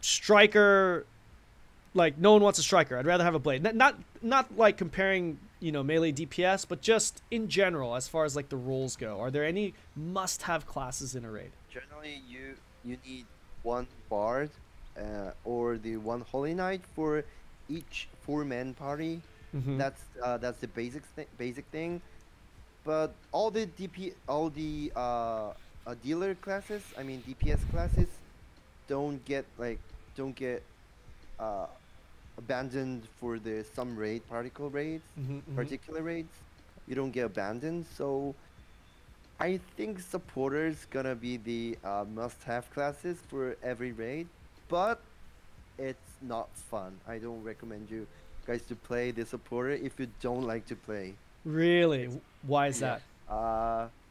Speaker 2: striker, like no one wants a striker. I'd rather have a blade. Not like comparing, you know, melee DPS, but just in general, as far as like the roles go. Are there any must-have classes in a raid?
Speaker 3: Generally, you need 1 bard or the 1 holy knight for each 4-man party. That's the basic thing. But all the dealer classes, I mean DPS classes, don't get abandoned for the some raid particular raids. You don't get abandoned. So I think supporters gonna be the must-have classes for every raid, but it's not fun. I don't recommend you guys to play the supporter if you don't like to play.
Speaker 2: Really? Why is that?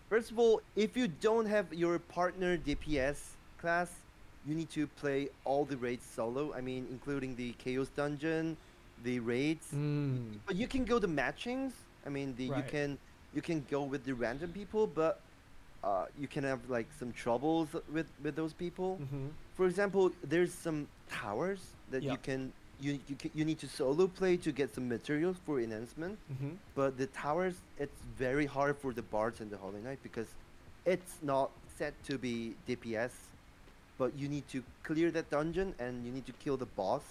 Speaker 3: First of all, if you don't have your partner DPS class, you need to play all the raids solo. I mean, including the Chaos Dungeon, the raids. But you can go to matchings. I mean, you can go with the random people, but you can have like some troubles with those people. For example, there's some towers that you need to solo play to get some materials for enhancement. But the towers, it's very hard for the bards and the holy knight because it's not set to be DPS, but you need to clear that dungeon and you need to kill the boss.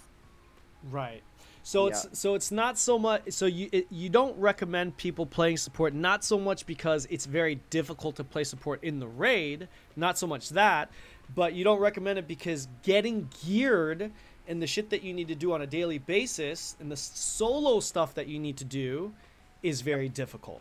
Speaker 2: Right. So it's not so much. So you don't recommend people playing support, not so much because it's very difficult to play support in the raid, not so much that, but you don't recommend it because getting geared and the shit that you need to do on a daily basis and the solo stuff that you need to do is very difficult.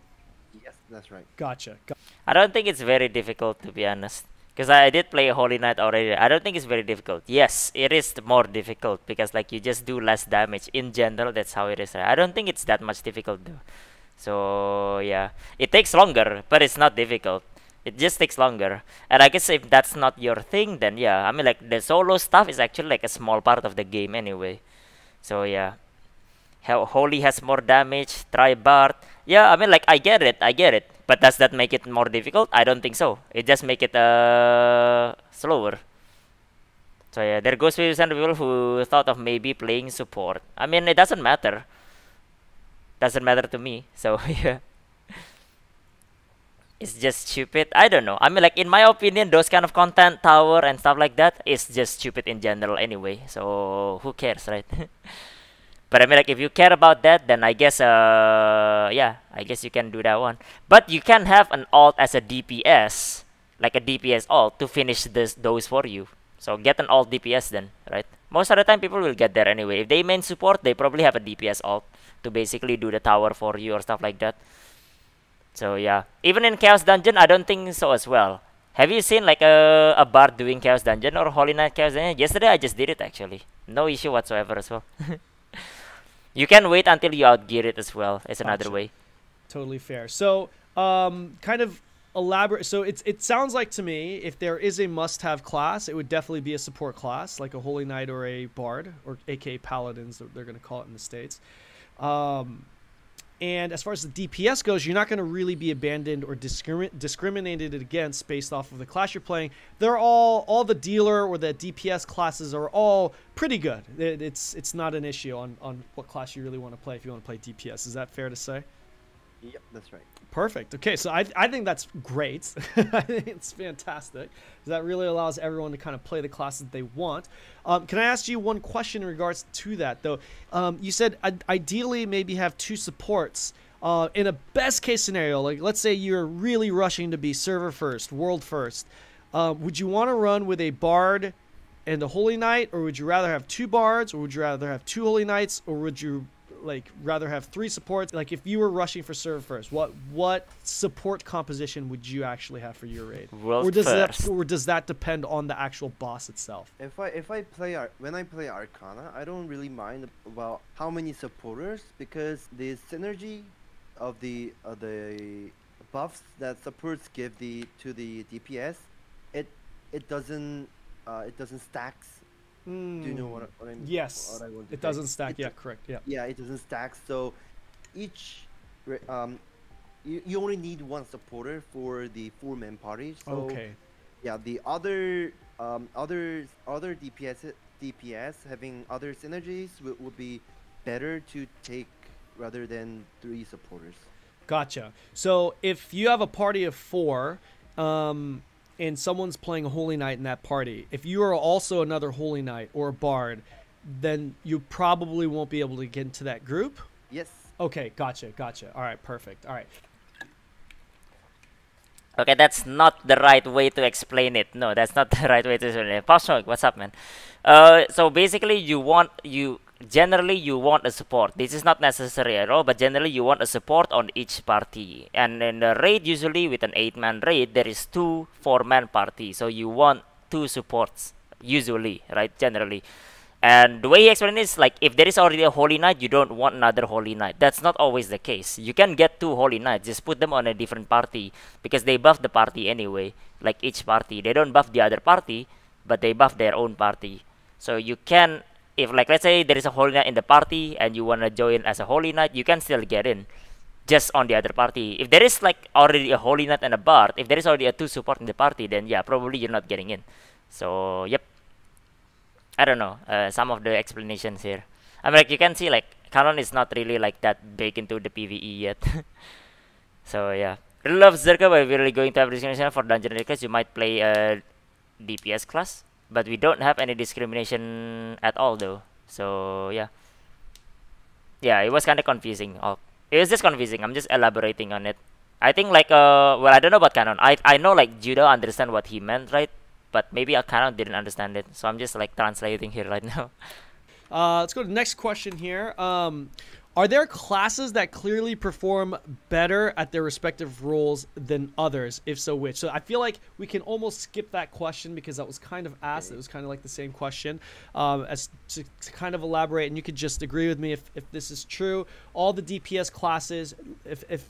Speaker 3: Yes, that's right.
Speaker 2: Gotcha.
Speaker 1: I don't think it's very difficult, to be honest. Because I did play Holy Knight already. I don't think it's very difficult. Yes, it is more difficult because like you just do less damage. In general, that's how it is. I don't think it's that much difficult though. So yeah, it takes longer, but it's not difficult. It just takes longer. And I guess if that's not your thing, then yeah. I mean, like the solo stuff is actually like a small part of the game anyway. So yeah. Holy has more damage. Try Bard. Yeah, I mean, like I get it. But does that make it more difficult? I don't think so. It just make it slower. So yeah, there goes with some people who thought of maybe playing support. I mean, it doesn't matter. Doesn't matter to me. So yeah. It's just stupid. I don't know. I mean, like in my opinion, those kind of content tower and stuff like that is just stupid in general anyway. So who cares, right? But I mean, like if you care about that, then I guess yeah, I guess you can do that one. But you can have an alt as a DPS, like a DPS alt, to finish those for you. So get an alt DPS then, right? Most of the time people will get there anyway. If they main support, they probably have a DPS alt to basically do the tower for you or stuff like that. So yeah, even in Chaos Dungeon, I don't think so as well. Have you seen like a bard doing Chaos Dungeon or Holy Knight Chaos Dungeon? Yesterday I just did it actually. No issue whatsoever as well. You can wait until you outgear it as well. It's another way.
Speaker 2: Totally fair. So kind of elaborate. So it sounds like to me, if there is a must-have class, it would definitely be a support class, like a Holy Knight or a Bard, or aka Paladins, they're going to call it in the States. And as far as the DPS goes, you're not going to really be abandoned or discriminated against based off of the class you're playing. They're all the dealer or the DPS classes are all pretty good. It's not an issue on what class you really want to play if you want to play DPS. Is that fair to say?
Speaker 3: Yep, that's right.
Speaker 2: Perfect. Okay, so I think that's great. I think it's fantastic. That really allows everyone to kind of play the classes that they want. Can I ask you one question in regards to that, though? You said ideally maybe have 2 supports. In a best case scenario, like let's say you're really rushing to be server first, world first. Would you want to run with a Bard and a Holy Knight, or would you rather have 2 Bards, or would you rather have 2 Holy Knights, or would you like rather have 3 supports? Like if you were rushing for serve first, what support composition would you actually have for your raid?
Speaker 1: World
Speaker 2: Or does that depend on the actual boss itself?
Speaker 3: When I play Arcana, I don't really mind about how many supporters, because the synergy of the buffs that supports give to the DPS, it doesn't stacks. Do you know what I mean?
Speaker 2: Yes,
Speaker 3: what I want to
Speaker 2: it
Speaker 3: say?
Speaker 2: doesn't stack. Yeah, correct. Yeah.
Speaker 3: Yeah, it doesn't stack. So each you only need 1 supporter for the 4-man party. So
Speaker 2: Okay.
Speaker 3: yeah, the other DPS having other synergies would be better to take rather than 3 supporters.
Speaker 2: Gotcha. So if you have a party of 4, and someone's playing a Holy Knight in that party, if you are also another Holy Knight or a Bard, then you probably won't be able to get into that group?
Speaker 3: Yes.
Speaker 2: Okay, gotcha. All right, perfect. All right.
Speaker 1: Okay, that's not the right way to explain it. No, that's not the right way to explain it. Pastor, what's up, man? So basically, generally you want a support. This is not necessary at all, but generally you want a support on each party. And in the raid, usually with an 8-man raid, there is 2 4-man party. So you want 2 supports, usually, right? Generally. And the way he explained it is like, if there is already a Holy Knight, you don't want another Holy Knight. That's not always the case. You can get 2 Holy Knights, just put them on a different party, because they buff the party anyway, like each party. They don't buff the other party, but they buff their own party. So you can, if like let's say there is a Holy Knight in the party and you want to join as a Holy Knight, you can still get in just on the other party. If there is like already a Holy Knight and a Bard, if there is already a 2 support in the party, then yeah, probably you're not getting in. So yep, I don't know some of the explanations here. I mean, like you can see like Kanon is not really like that big into the PvE yet. So yeah, really love Zerka, but we're really going to have discrimination for dungeon because you might play a DPS class. But we don't have any discrimination at all though. So yeah. Yeah, it was kind of confusing. Oh, it was just confusing. I'm just elaborating on it. I think like well, I don't know about Kanon. I know like Jiudau understand what he meant, right? But maybe Kanon didn't understand it. So I'm just like translating here right now.
Speaker 2: Let's go to the next question here. Are there classes that clearly perform better at their respective roles than others? If so, which? So I feel like we can almost skip that question because that was kind of asked. It was kind of like the same question. As to kind of elaborate, and you could just agree with me if this is true. All the DPS classes, if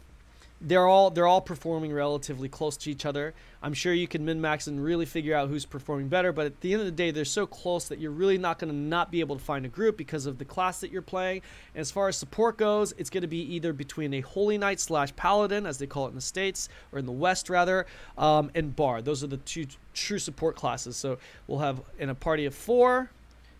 Speaker 2: they're all performing relatively close to each other. I'm sure you can min-max and really figure out who's performing better, but at the end of the day, they're so close that you're really not going to not be able to find a group because of the class that you're playing. And as far as support goes, it's going to be either between a Holy Knight / Paladin, as they call it in the States, or in the West rather, and Bard. Those are the 2 true support classes. So we'll have, in a party of 4,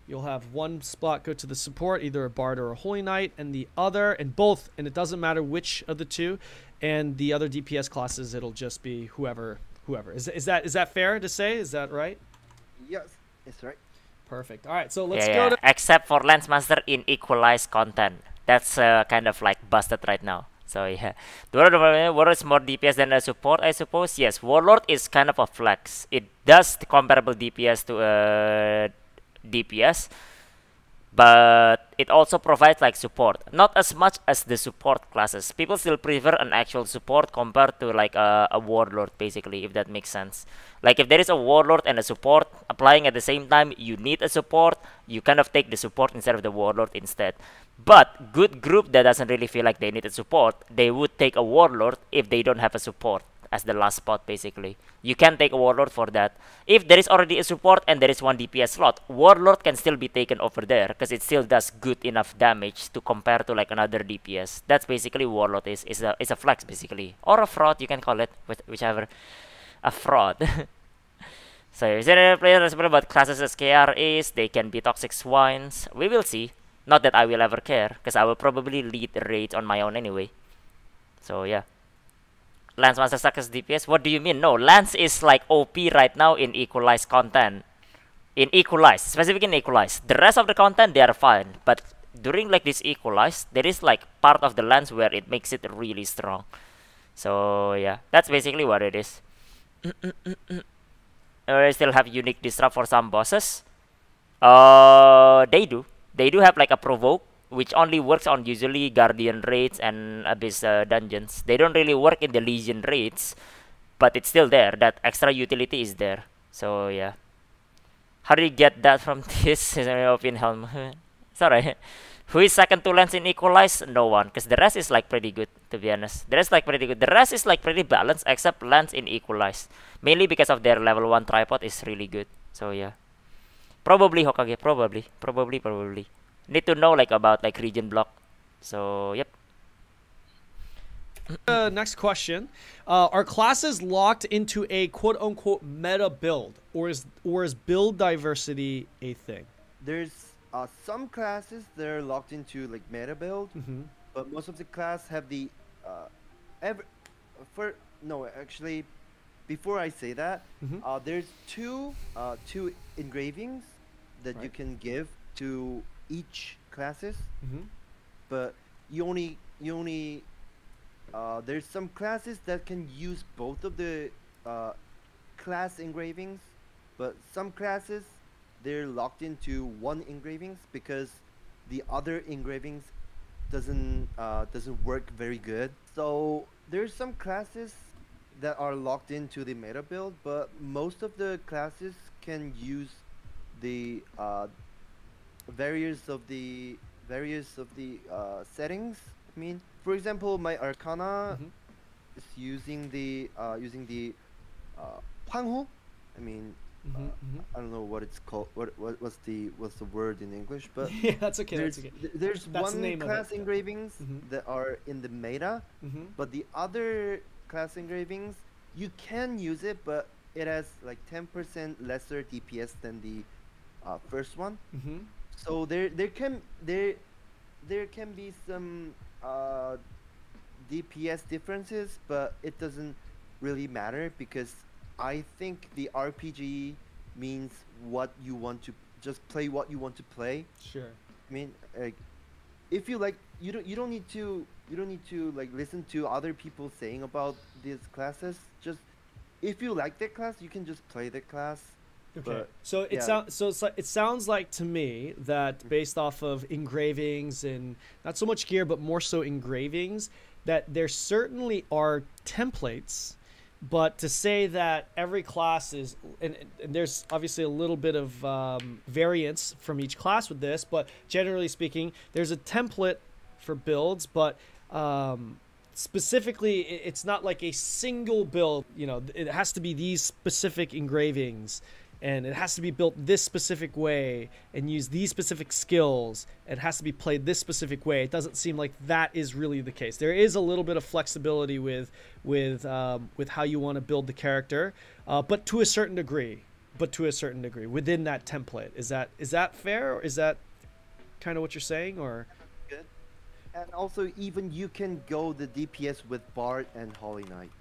Speaker 2: you'll have 1 spot go to the support, either a Bard or a Holy Knight, and the other, and both, and it doesn't matter which of the 2, and the other DPS classes, it'll just be whoever. Is that fair to say? Is that right?
Speaker 3: Yes, it's right.
Speaker 2: Perfect. All right, so let's go to...
Speaker 1: Except for Lance Master in equalized content. That's kind of like busted right now. So yeah. Warlord is more DPS than a support, I suppose. Yes, Warlord is kind of a flex. It does the comparable DPS to DPS, but it also provides like support, not as much as the support classes. People still prefer an actual support compared to like a warlord, basically, if that makes sense. Like if there is a warlord and a support applying at the same time, you need a support, you kind of take the support instead of the warlord instead. But good group that doesn't really feel like they need a support, they would take a warlord if they don't have a support as the last spot, basically. You can take a warlord for that. If there is already a support and there is 1 DPS slot, warlord can still be taken over there because it still does good enough damage to compare to like another DPS. That's basically warlord is a flex, basically, or a fraud, you can call it, whichever. A fraud. So is there a player that's about classes as KR is? They can be toxic swines. We will see. Not that I will ever care, because I will probably lead the raids on my own anyway. So yeah. Lance Master sucks as DPS? What do you mean? No, Lance is like OP right now in equalized content. In equalized, specifically in equalized. The rest of the content, they are fine. But during like this equalized, there is like part of the Lance where it makes it really strong. So yeah, that's basically what it is. They still have unique disrupt for some bosses. They do. They do have like a provoke, which only works on usually Guardian raids and Abyss dungeons. They don't really work in the Legion raids, but it's still there. That extra utility is there. So yeah. How do you get that from this? In my opinion, Helm. Sorry. Who is second to Lance in Equalize? No one, because the rest is like pretty good, to be honest. The rest like pretty good. The rest is like pretty balanced, except Lance in Equalize. Mainly because of their level 1 tripod is really good. So yeah. Probably Hokage, probably. Need to know like about like region block. So yep.
Speaker 2: Next question. Are classes locked into a quote-unquote meta build, or is build diversity a thing?
Speaker 3: There's some classes that are locked into like meta build, but most of the class have the actually, before I say that, there's two engravings that you can give to each classes, but you only there's some classes that can use both of the class engravings, but some classes they're locked into one engravings because the other engravings doesn't work very good. So there's some classes that are locked into the meta build, but most of the classes can use the various of the settings. I mean, for example, my Arcana is using the Hwanghu. I mean, I don't know what it's called. What's the word in English? But
Speaker 2: yeah, that's okay.
Speaker 3: There's one class engravings that are in the meta, but the other class engravings you can use it, but it has like 10% lesser DPS than the first one. So there can be some DPS differences, but it doesn't really matter because I think the RPG means what you want to just play, what you want to play.
Speaker 2: Sure.
Speaker 3: I mean, like, if you like, you don't need to like listen to other people saying about these classes. Just if you like that class, you can just play that class.
Speaker 2: Okay.
Speaker 3: But,
Speaker 2: so it sounds like to me that based off of engravings and not so much gear, but more so engravings, that there certainly are templates. But to say that every class is, and there's obviously a little bit of variance from each class with this, but generally speaking, there's a template for builds, but specifically, it's not like a single build. You know, it has to be these specific engravings, and it has to be built this specific way and use these specific skills. It has to be played this specific way. It doesn't seem like that is really the case. There is a little bit of flexibility with how you want to build the character, but to a certain degree. Within that template. Is that fair? Or is that kind of what you're saying, or?
Speaker 3: Good. And also, even you can go the DPS with Bard and Holy Knight.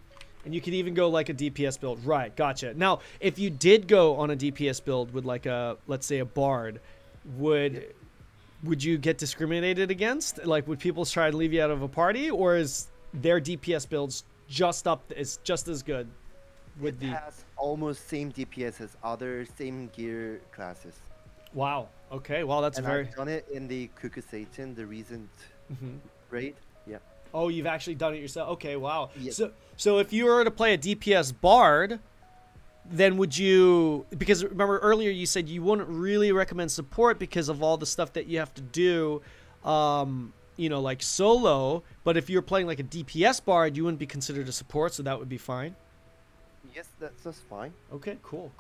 Speaker 2: And you can even go like a DPS build. Right, gotcha. Now, if you did go on a DPS build with like let's say a Bard, would you get discriminated against? Like, would people try to leave you out of a party, or is their DPS builds just as good?
Speaker 3: It has almost same DPS as other same gear classes.
Speaker 2: Wow. Okay. Well, that's
Speaker 3: I've done it in the Kuku Satan, the recent raid. Yeah.
Speaker 2: Oh, you've actually done it yourself. Okay, wow.
Speaker 3: Yes.
Speaker 2: So if you were to play a DPS Bard, then would you, because remember earlier you said you wouldn't really recommend support because of all the stuff that you have to do, you know, like solo, but if you're playing like a DPS Bard, you wouldn't be considered a support, so that would be fine?
Speaker 3: Yes, that's fine.
Speaker 2: Okay, cool.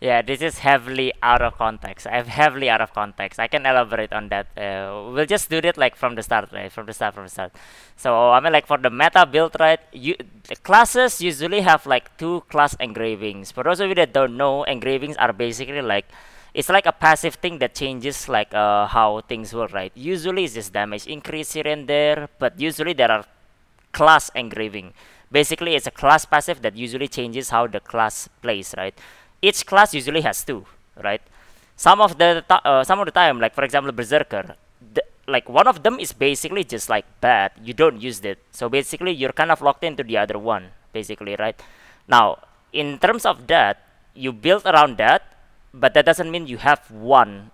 Speaker 1: Yeah, this is heavily out of context. Heavily out of context. I can elaborate on that. We'll just do it like from the start, right? From the start. So I mean, like for the meta build, right? The classes usually have like 2 class engravings. For those of you that don't know, engravings are basically like, it's like a passive thing that changes like how things work, right? Usually it's just damage increase here and there, but usually there are class engraving. Basically, it's a class passive that usually changes how the class plays, right? Each class usually has 2, right? Some of the time, like for example, Berserker, like one of them is basically just like bad. You don't use it, so basically you're kind of locked into the other one, basically, right? Now, in terms of that, you build around that, but that doesn't mean you have one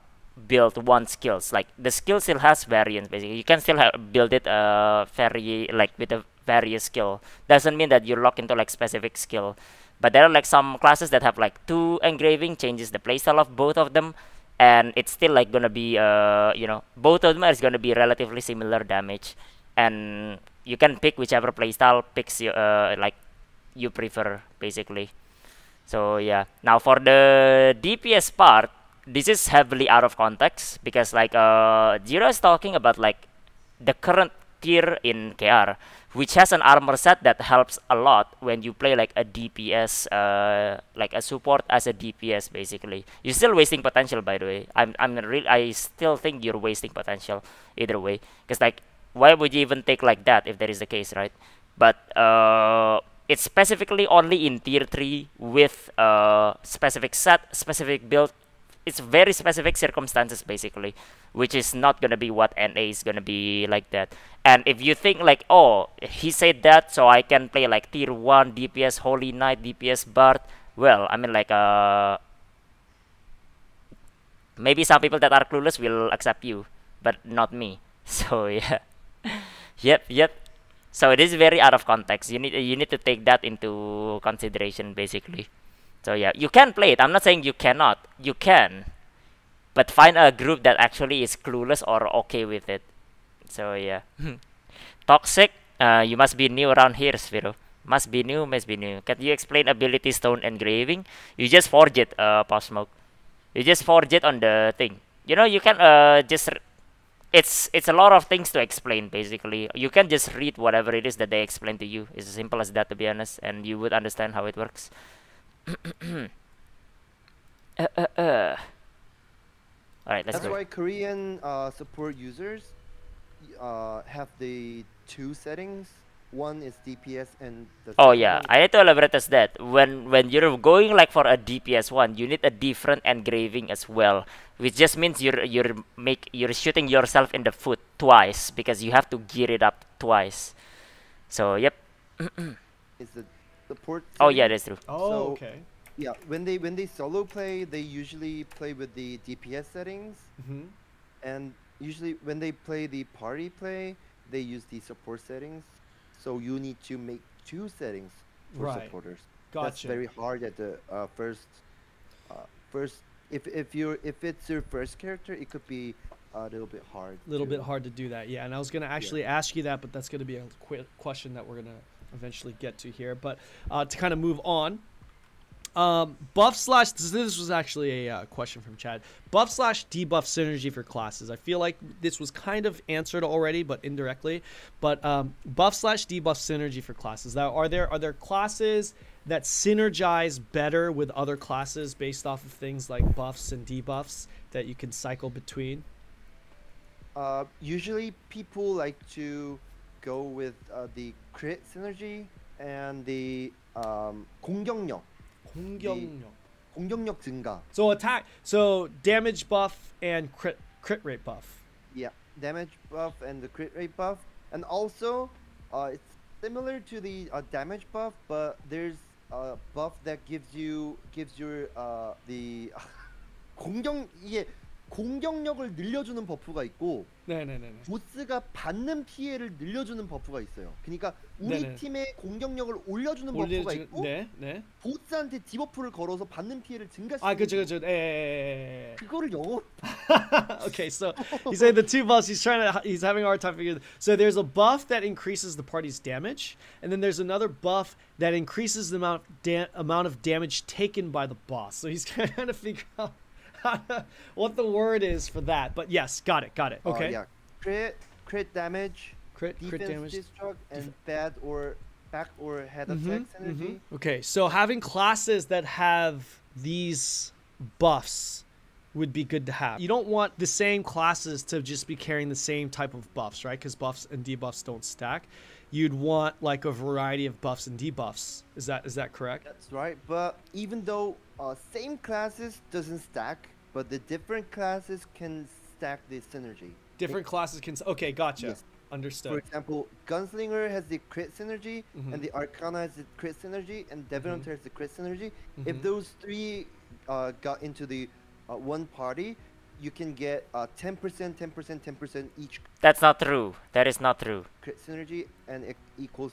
Speaker 1: build one skills. Like the skill still has variance. Basically, you can still build it very like with a various skill. Doesn't mean that you're locked into like specific skill. But there are like some classes that have like 2 engraving, changes the playstyle of both of them, and it's still like gonna be you know, both of them is gonna be relatively similar damage, and you can pick whichever playstyle picks you like you prefer basically. So yeah, now for the DPS part, this is heavily out of context because like Jiudau is talking about like the current tier in KR, which has an armor set that helps a lot when you play like a DPS, like a support as a DPS basically. You're still wasting potential, by the way. I still think you're wasting potential either way, because like why would you even take like that if that is the case, right? But it's specifically only in tier 3 with specific set, specific build. It's very specific circumstances basically, which is not gonna be what NA is gonna be like that. And if you think like, oh, he said that so I can play like tier 1 DPS Holy Knight, DPS Bard, well, I mean like maybe some people that are clueless will accept you, but not me. So yeah. Yep. So it is very out of context. You need to take that into consideration basically. So yeah, you can play it. I'm not saying you cannot. You can, but find a group that actually is clueless or okay with it. So yeah. Toxic. You must be new around here, Sphero. Must be new. Can you explain ability stone engraving? You just forge it, Pop Smoke. You just forge it on the thing. You know, you can just. It's a lot of things to explain basically. You can just read whatever it is that they explain to you. It's as simple as that, to be honest, and you would understand how it works. Alright, let's
Speaker 3: That's
Speaker 1: go.
Speaker 3: why Korean support users have the 2 settings. One is DPS and the
Speaker 1: Oh
Speaker 3: second
Speaker 1: yeah,
Speaker 3: one
Speaker 1: I need to elaborate as that. When you're going like for a DPS one, you need a different engraving as well, which just means you're shooting yourself in the foot twice because you have to gear it up twice. So yep.
Speaker 3: is the support
Speaker 1: Oh yeah,
Speaker 3: setting.
Speaker 1: that's true.
Speaker 2: Oh,
Speaker 3: So,
Speaker 2: okay.
Speaker 3: Yeah, when they solo play, they usually play with the DPS settings,
Speaker 2: Mm-hmm.
Speaker 3: and usually when they play the party play, they use the support settings. So you need to make 2 settings for
Speaker 2: Right.
Speaker 3: supporters. That's
Speaker 2: Gotcha.
Speaker 3: very hard at the first. If it's your first character, it could be a little bit hard.
Speaker 2: A little
Speaker 3: to-
Speaker 2: bit hard to do that, yeah. And I was going to actually ask you that, but that's going to be a question that we're going to eventually get to here. But to kind of move on, buff slash, this was actually a question from Chad. Buff slash debuff synergy for classes. I feel like this was kind of answered already, but indirectly. But buff slash debuff synergy for classes. Now, are there classes that synergize better with other classes based off of things like buffs and debuffs that you can cycle between?
Speaker 3: Usually people like to go with the crit synergy and the 공격력. 공격력 증가.
Speaker 2: So attack, so damage buff and crit rate buff.
Speaker 3: Yeah, damage buff and the crit rate buff, and also it's similar to the damage buff, but there's a buff that gives your the 이게 공격력을 늘려주는 버프가 있고
Speaker 2: 네네네.
Speaker 3: 보스가 받는 피해를 늘려주는 버프가 있어요. 그러니까 우리
Speaker 2: 네네.
Speaker 3: 팀의 공격력을 올려주는 버프가 있고
Speaker 2: 네.
Speaker 3: 보스한테 디버프를 걸어서 받는 피해를 증가시키는
Speaker 2: 아, 그죠. 예.
Speaker 3: 그거를 영어로
Speaker 2: Okay, so he's saying the 2 buffs. He's having a hard time figuring. So there's a buff that increases the party's damage, and then there's another buff that increases the amount of damage taken by the boss. So he's trying to figure out what the word is for that. But yes, got it. Okay.
Speaker 3: yeah, crit damage,
Speaker 2: Crit
Speaker 3: defense
Speaker 2: damage.
Speaker 3: destruct, and bad or back or head attack synergy.
Speaker 2: Okay, so having classes that have these buffs would be good to have. You don't want the same classes to just be carrying the same type of buffs, right? Because buffs and debuffs don't stack. You'd want like a variety of buffs and debuffs. Is that correct?
Speaker 3: That's right. But even though same classes doesn't stack, but the different classes can stack the synergy.
Speaker 2: Different classes can. Okay, gotcha.
Speaker 3: Yes. For
Speaker 2: Understood.
Speaker 3: example, Gunslinger has the crit synergy, and the Arcana has the crit synergy, and Devil Hunter has the crit synergy. If those 3 got into the one party, you can get 10%, 10%, 10% each.
Speaker 1: That's not true. That is not true.
Speaker 3: Crit synergy, and it equals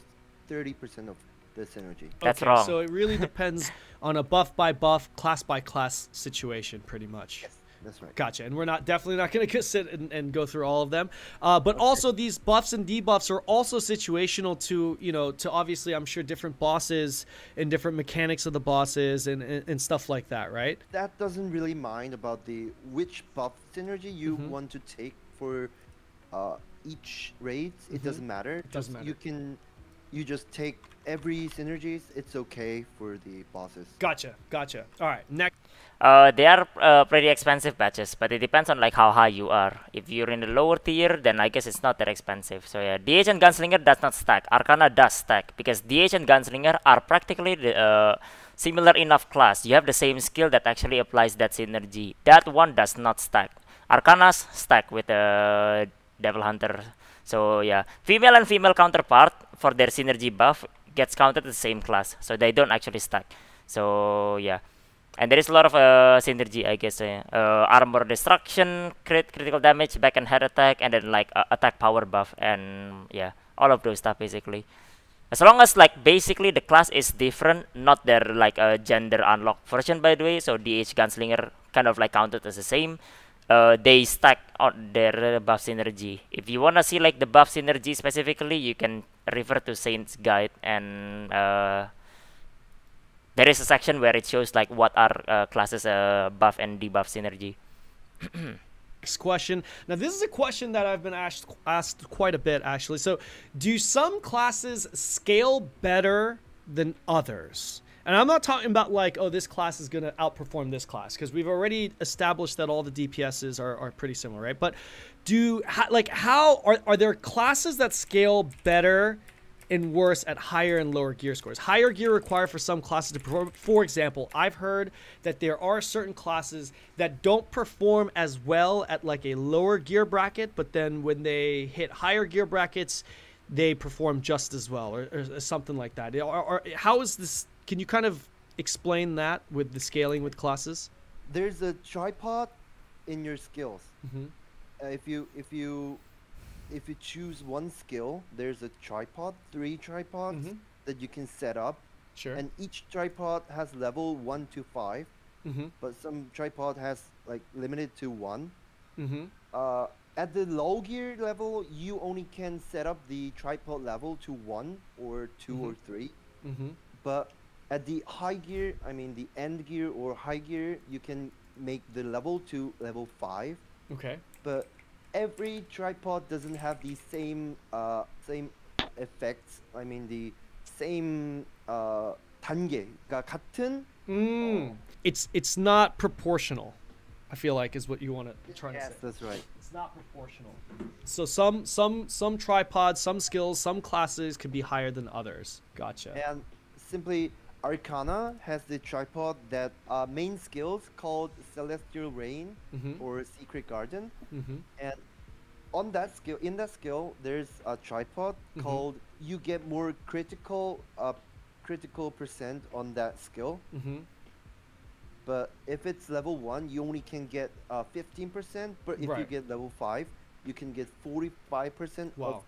Speaker 3: 30% of the synergy.
Speaker 1: That's
Speaker 2: okay,
Speaker 1: wrong.
Speaker 2: So it really depends on a buff by buff, class by class situation, pretty much.
Speaker 3: Yes, that's right.
Speaker 2: Gotcha. And we're definitely not going to sit and go through all of them. But also these buffs and debuffs are also situational to, to obviously, I'm sure, different bosses and different mechanics of the bosses and stuff like that, right?
Speaker 3: That doesn't really mind about which buff synergy you want to take for each raid. It doesn't matter.
Speaker 2: It doesn't matter.
Speaker 3: You just take every synergies. It's okay for the bosses.
Speaker 2: Gotcha. All right, next.
Speaker 1: They are pretty expensive patches, but it depends on like how high you are. If you're in the lower tier, then I guess it's not that expensive. So yeah, DH and Gunslinger does not stack. Arcana does stack because DH and Gunslinger are practically the, similar enough class. You have the same skill that actually applies that synergy. That one does not stack. Arcanas stack with Devil Hunter. So yeah, female and female counterpart for their synergy buff gets counted the same class, so they don't actually stack. So yeah, and there is a lot of synergy, I guess. Armor destruction, critical damage, back and head attack, and then like attack power buff, and yeah, all of those stuff basically. As long as like basically the class is different, not their like gender unlocked version, by the way. So DH Gunslinger kind of like counted as the same. They stack on their buff synergy. If you wanna see like the buff synergy specifically, you can refer to Saint's Guide, and there is a section where it shows like what are classes buff and debuff synergy.
Speaker 2: Next question. Now this is a question that I've been asked quite a bit actually. So, do some classes scale better than others? And I'm not talking about like, oh, this class is going to outperform this class, because we've already established that all the DPSs are pretty similar, right? But how are there classes that scale better and worse at higher and lower gear scores? Higher gear required for some classes to perform. For example, I've heard that there are certain classes that don't perform as well at like a lower gear bracket, but then when they hit higher gear brackets, they perform just as well, or something like that. How is this? Can you kind of explain that with the scaling with classes?
Speaker 3: There's a tripod in your skills. If you choose one skill, there's a tripod, 3 tripods that you can set up.
Speaker 2: Sure.
Speaker 3: And each tripod has level 1 to 5, but some tripod has like limited to 1. At the low gear level, you only can set up the tripod level to 1 or 2 or 3. But at the high gear, I mean the end gear or high gear, you can make the level to level 5.
Speaker 2: Okay.
Speaker 3: But every tripod doesn't have the same effects. I mean the same 단계가 같은.
Speaker 2: It's not proportional, I feel like, is what you want to try to say.
Speaker 3: Yes, that's right.
Speaker 2: It's not proportional. So some tripods, some skills, some classes can be higher than others. Gotcha.
Speaker 3: And simply Arcana has the tripod that main skills called Celestial Rain or Secret Garden, and on that skill, in that skill, there's a tripod called you get more critical percent on that skill. But if it's level 1, you only can get 15%. But if you get level 5, you can get 45% of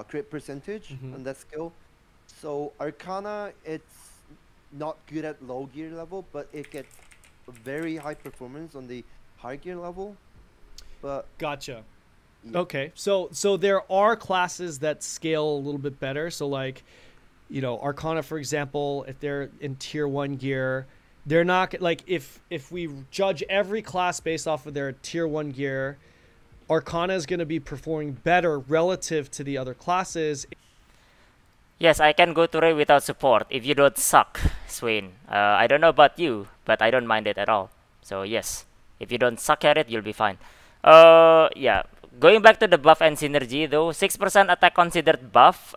Speaker 3: crit percentage on that skill. So Arcana, it's not good at low gear level, but it gets very high performance on the high gear level. But
Speaker 2: gotcha. Yeah. Okay, so there are classes that scale a little bit better. So like, Arcana, for example, if they're in tier 1 gear, they're not like, if we judge every class based off of their tier 1 gear, Arcana is going to be performing better relative to the other classes.
Speaker 1: Yes, I can go to raid without support if you don't suck, Swain. I don't know about you, but I don't mind it at all. So yes, if you don't suck at it, you'll be fine. Yeah, going back to the buff and synergy though, 6% attack considered buff,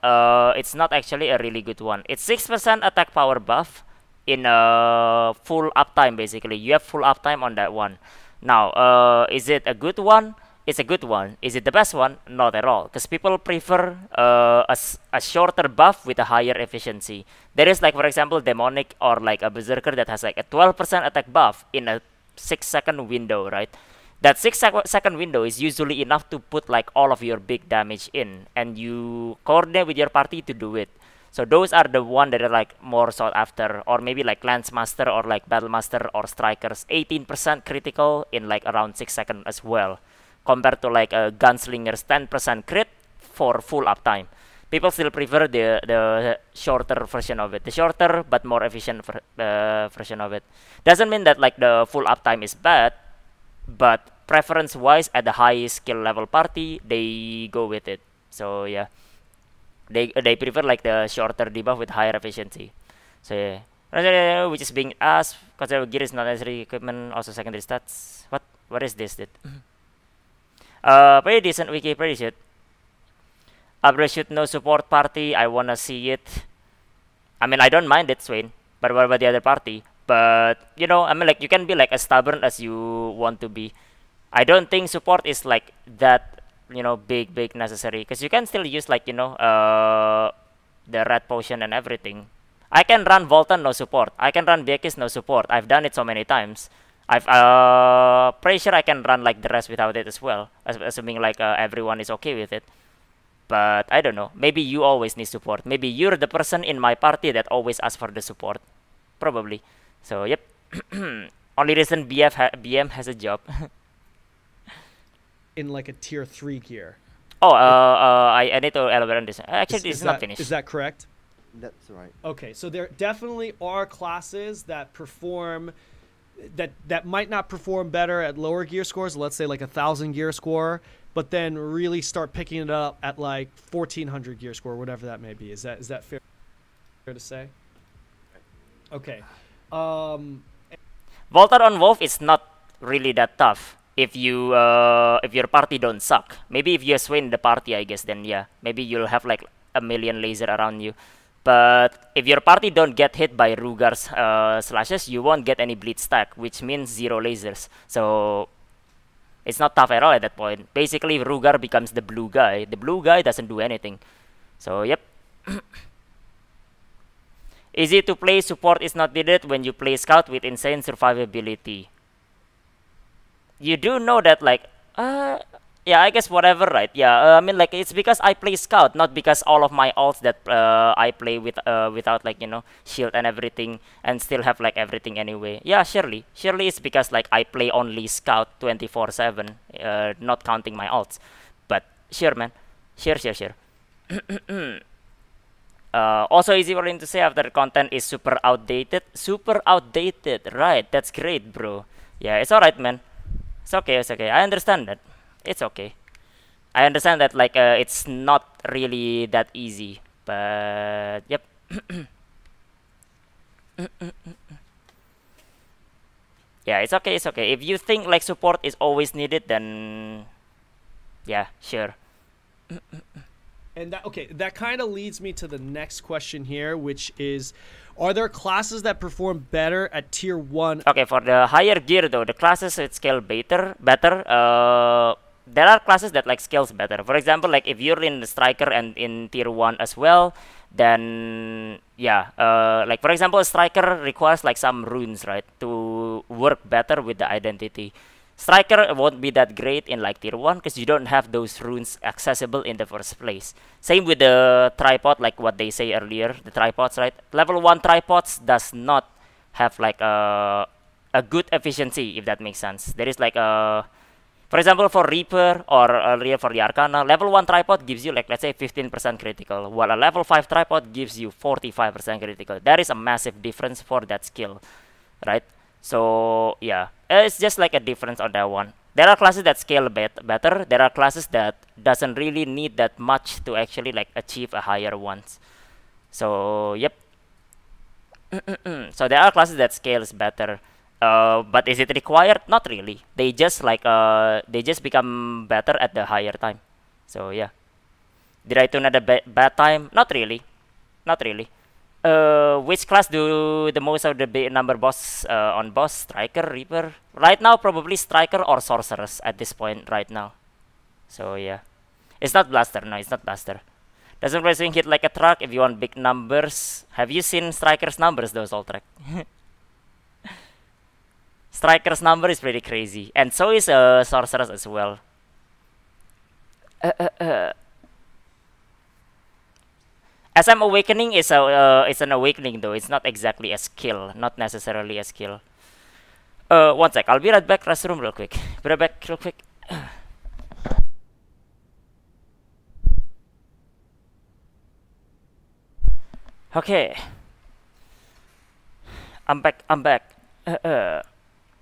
Speaker 1: it's not actually a really good one. It's 6% attack power buff in full uptime basically. You have full uptime on that one. Now, is it a good one? It's a good one. Is it the best one? Not at all, because people prefer a shorter buff with a higher efficiency. There is like, for example, Demonic or like a Berserker that has like a 12% attack buff in a 6-second window, right? That 6-second window is usually enough to put like all of your big damage in, and you coordinate with your party to do it. So those are the one that are like more sought after, or maybe like Lance Master or like Battle Master or Strikers. 18% critical in like around 6 seconds as well, compared to like a Gunslinger's 10% crit for full uptime. People still prefer the shorter version of it, the shorter but more efficient version of it. Doesn't mean that like the full uptime is bad, but preference-wise, at the highest skill level party, they go with it. So yeah, they prefer like the shorter debuff with higher efficiency. So yeah, which is being asked because the gear is not necessary equipment, also secondary stats. What is this? Pretty decent wiki, pretty shit. Upgrade shoot no support party. I wanna see it. I mean, I don't mind it, Swain. But what about the other party? But you know, I mean, like you can be like as stubborn as you want to be. I don't think support is like that, you know, big necessary, because you can still use like, you know, the red potion and everything. I can run Voltan no support. I can run Bekis no support. I've done it so many times. I've pretty sure I can run like the rest without it as well, assuming like everyone is okay with it. But I don't know. Maybe you always need support. Maybe you're the person in my party that always asks for the support. Probably. So yep. Only reason BM has a job.
Speaker 2: In like a tier 3 gear.
Speaker 1: Oh, I need to elaborate on this. Actually, this is not finished.
Speaker 2: Is that correct?
Speaker 3: That's right.
Speaker 2: Okay, so there definitely are classes that perform that might not perform better at lower gear scores. Let's say like 1,000 gear score, but then really start picking it up at like 1,400 gear score, whatever that may be. Is that fair to say? Okay.
Speaker 1: Voltar on Wolf is not really that tough if your party don't suck. Maybe if you swing the party, I guess, then yeah, maybe you'll have like a million laser around you. But if your party don't get hit by Rugar's slashes, you won't get any bleed stack, which means 0 lasers. So it's not tough at all at that point. Basically, Rugar becomes the blue guy. The blue guy doesn't do anything. So yep. Easy to play, support is not needed when you play scout with insane survivability. You do know that, like, yeah, I guess whatever, right? Yeah, I mean, like, it's because I play scout, not because all of my ults that I play with without, like, you know, shield and everything, and still have like everything anyway. Yeah, surely it's because like I play only scout 24/7, not counting my ults. But sure, man, sure. Also easy for him to say after the content is super outdated. Right? That's great, bro. Yeah, it's alright, man. It's okay. I understand that. It's okay. I understand that, like, it's not really that easy. But yep. Yeah, it's okay. If you think like support is always needed, then yeah, sure.
Speaker 2: And that kind of leads me to the next question here, which is, are there classes that perform better at tier 1?
Speaker 1: Okay, for the higher gear though, the classes that scale better. There are classes that like scales better. For example, like if you're in the striker and in tier 1 as well, then yeah, like for example, a striker requires like some runes, right, to work better with the identity. Striker won't be that great in like tier 1 because you don't have those runes accessible in the first place. Same with the tripod, like what they say earlier, the tripods, right? Level 1 tripods does not have like a good efficiency, if that makes sense. There is like for example, for Reaper or earlier for the Arcana, level 1 tripod gives you like, let's say, 15% critical, while a level 5 tripod gives you 45% critical. There is a massive difference for that skill, right? So yeah, it's just like a difference on that one. There are classes that scale better. There are classes that doesn't really need that much to actually like achieve a higher ones. So yep. So there are classes that scales better. But is it required? Not really. They just like they just become better at the higher time. So yeah. Did I tune at a bad time? Not really. Which class do the most of the big number boss on boss? Striker, Reaper? Right now, probably Striker or Sorceress at this point right now. So yeah. It's not Blaster. No, it's not Blaster. Doesn't Wrestling hit like a truck if you want big numbers? Have you seen Striker's numbers though, Soltrek? Striker's number is pretty crazy, and so is Sorceress as well. SM Awakening is it's an awakening though. It's not exactly a skill, not necessarily a skill. One sec. I'll be right back. Restroom real quick. Be right back real quick. Okay. I'm back.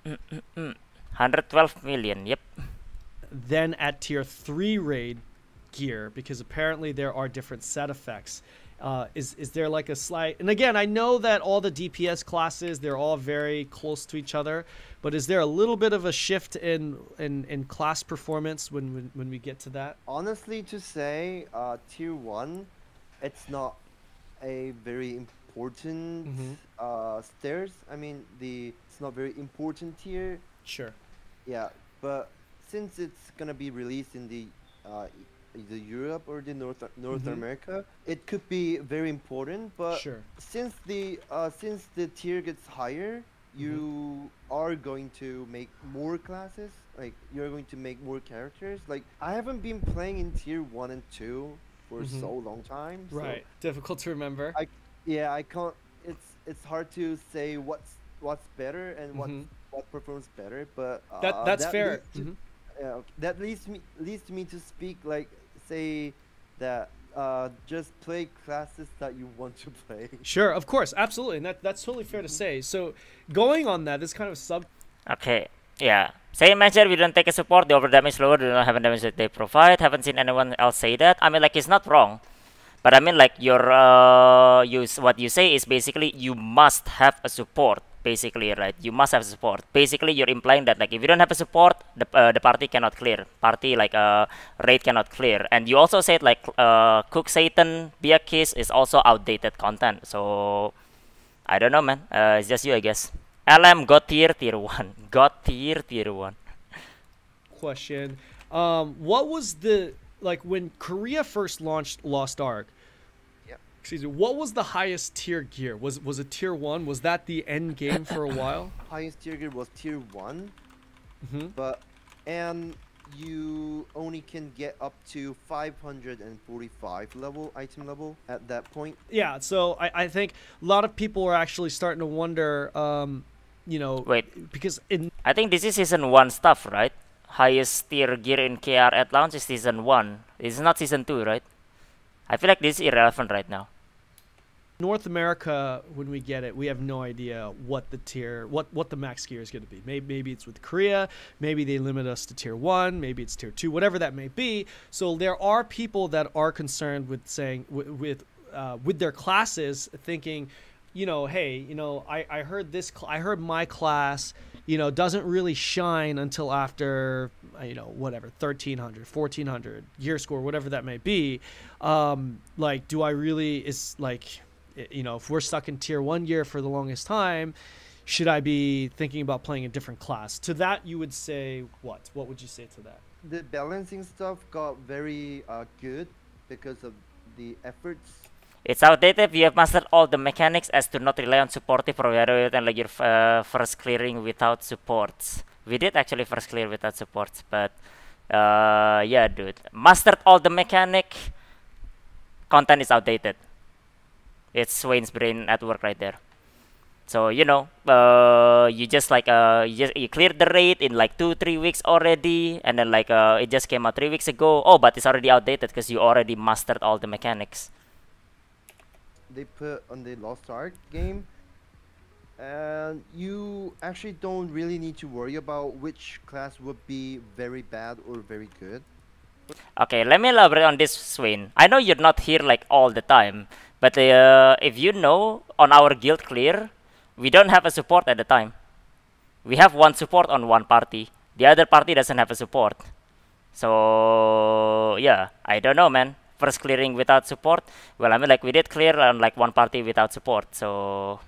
Speaker 1: 112 million. Yep.
Speaker 2: Then at tier 3 raid gear, because apparently there are different set effects. Is there like a slight, and again, I know that all the DPS classes, they're all very close to each other, but is there a little bit of a shift in class performance when we get to that?
Speaker 3: Honestly, to say, tier 1, it's not a very important stairs. I mean, it's not very important tier.
Speaker 2: Sure.
Speaker 3: Yeah, but since it's gonna be released in the Europe or the North America, it could be very important. But
Speaker 2: sure,
Speaker 3: since the tier gets higher, you are going to make more classes. Like, you're going to make more characters. Like, I haven't been playing in tier 1 and 2 for so long time.
Speaker 2: Right.
Speaker 3: So
Speaker 2: difficult to remember.
Speaker 3: I can't. It's hard to say what's better and what performs better. But
Speaker 2: that's fair.
Speaker 3: That leads me to speak, like, say that just play classes that you want to play.
Speaker 2: Sure, of course, absolutely, and that's totally fair to say. So going on that, this kind of sub.
Speaker 1: Okay. Yeah. Same mention, we don't take a support, the over damage lower, do not have a damage that they provide. Haven't seen anyone else say that. I mean, like, it's not wrong. But I mean, like, what you say is basically you must have a support, basically, right? You must have support. Basically, you're implying that, like, if you don't have a support, the party cannot clear. Party, like, raid cannot clear. And you also said, like, Cook Satan, Biakis is also outdated content. So, I don't know, man. It's just you, I guess. LM got tier 1. Got tier 1.
Speaker 2: Question. What was the, like, when Korea first launched Lost Ark, excuse me, what was the highest tier gear? Was it tier 1? Was that the end game for a while?
Speaker 3: Highest tier gear was tier 1. And you only can get up to 545 item level at that point.
Speaker 2: Yeah, so I think a lot of people are actually starting to wonder, you know,
Speaker 1: wait,
Speaker 2: because
Speaker 1: I think this is season 1 stuff, right? Highest tier gear in KR at launch is season 1. This is not season 2, right? I feel like this is irrelevant right now.
Speaker 2: North America, when we get it, we have no idea what the tier, what the max gear is going to be. Maybe it's with Korea, maybe they limit us to tier 1, maybe it's tier 2, whatever that may be. So there are people that are concerned with saying with their classes, thinking, you know, hey, you know, I heard my class, you know, doesn't really shine until after, you know, whatever, 1300, 1400 gear score, whatever that may be. Like, do I really, is like, you know, if we're stuck in tier 1 gear for the longest time, should I be thinking about playing a different class? To that, you would say what? What would you say to that?
Speaker 3: The balancing stuff got very good because of the efforts.
Speaker 1: It's outdated. You have mastered all the mechanics as to not rely on supportive provider and like your first clearing without supports. We did actually first clear without supports, but yeah, dude, mastered all the mechanic. Content is outdated. It's Wayne's brain at work right there. So, you know, you just like you cleared the raid in like 2-3 weeks already, and then like it just came out 3 weeks ago. Oh, but it's already outdated because you already mastered all the mechanics.
Speaker 3: They put on the Lost Ark game, and you actually don't really need to worry about which class would be very bad or very good.
Speaker 1: Okay, let me elaborate on this, Swain. I know you're not here like all the time, but if you know, on our guild clear, we don't have a support at the time. We have one support on one party. The other party doesn't have a support. So yeah, I don't know, man. First clearing without support. Well, I mean, like, we did clear on like one party without support. So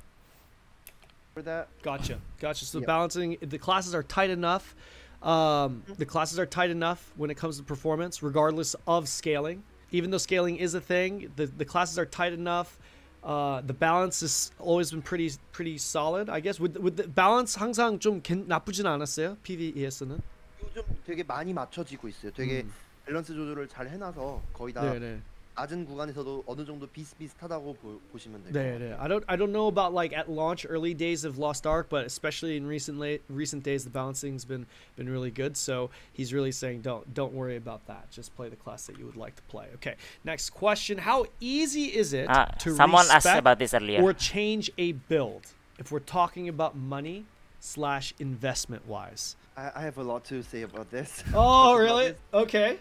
Speaker 3: for that,
Speaker 2: gotcha. So balancing, the classes are tight enough. The classes are tight enough when it comes to performance, regardless of scaling. Even though scaling is a thing, the classes are tight enough The balance has always been pretty solid, I guess. With the balance 항상 좀 나쁘진 않았어요, PVE에서는.
Speaker 3: 요즘 되게 많이 맞춰지고 있어요. 되게 밸런스 조절을 잘 해놔서 거의 다
Speaker 2: 네네.
Speaker 3: 낮은 구간에서도 어느 정도 비슷비슷하다고 보시면 돼요.
Speaker 2: 네. I don't know about like at launch early days of Lost Ark, but especially in recent days the balancing's been really good. So he's really saying don't worry about that. Just play the class that you would like to play. Okay. Next question: how easy is it to
Speaker 1: someone asked
Speaker 2: respec
Speaker 1: about this earlier.
Speaker 2: or change a build if we're talking about money / investment wise?
Speaker 3: I have a lot to say about this.
Speaker 2: Oh, really? Okay.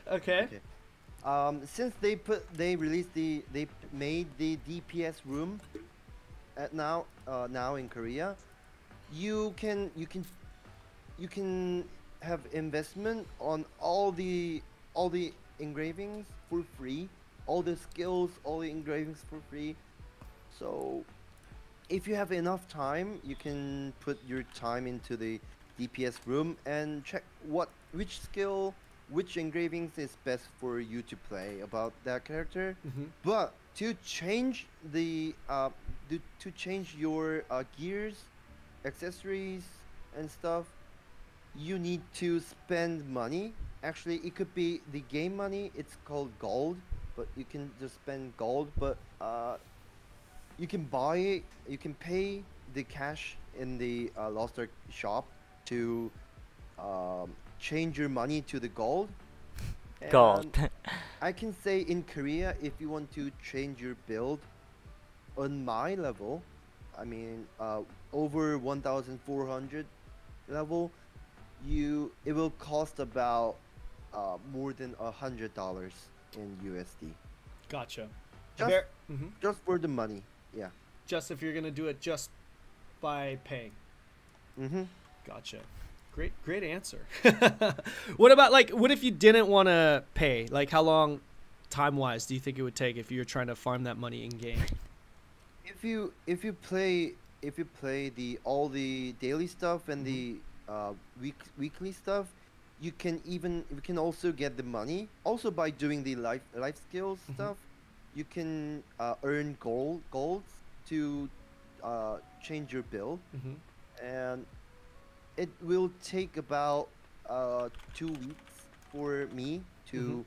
Speaker 3: Since they made the DPS room now in Korea, you can have investment on all the engravings for free, all the skills, all the engravings for free. So if you have enough time, you can put your time into the DPS room and check which skill, which engravings is best for you to play about that character. But to change to change your gears, accessories and stuff, you need to spend money. Actually, it could be the game money. It's called gold, but you can just spend gold. But you can pay the cash in the Lost Ark shop to change your money to the gold.
Speaker 1: Gold.
Speaker 3: I can say in Korea, if you want to change your build on my level, I mean over 1,400 level, it will cost about more than $100 in USD.
Speaker 2: Gotcha.
Speaker 3: Just for the money, yeah.
Speaker 2: Just if you're gonna do it just by paying. Gotcha. Great answer. What about what if you didn't want to pay? Like how long time-wise do you think it would take if you're trying to farm that money in game?
Speaker 3: If you play all the daily stuff and the weekly stuff, you can also get the money also by doing the life skills stuff. You can earn golds to change your build, and it will take about 2 weeks for me to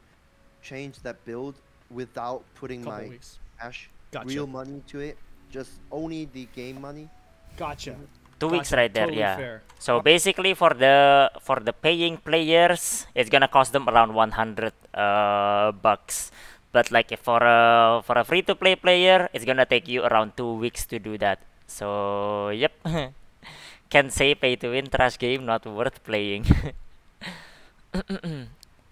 Speaker 3: change that build without putting my cash, real money to it, just only the game money.
Speaker 2: Gotcha.
Speaker 1: 2 weeks right there,
Speaker 2: totally
Speaker 1: yeah.
Speaker 2: fair.
Speaker 1: So basically for the paying players, it's gonna cost them around 100 bucks. But like for a free-to-play player, it's gonna take you around 2 weeks to do that. So yep. Can say pay to win trash game not worth playing.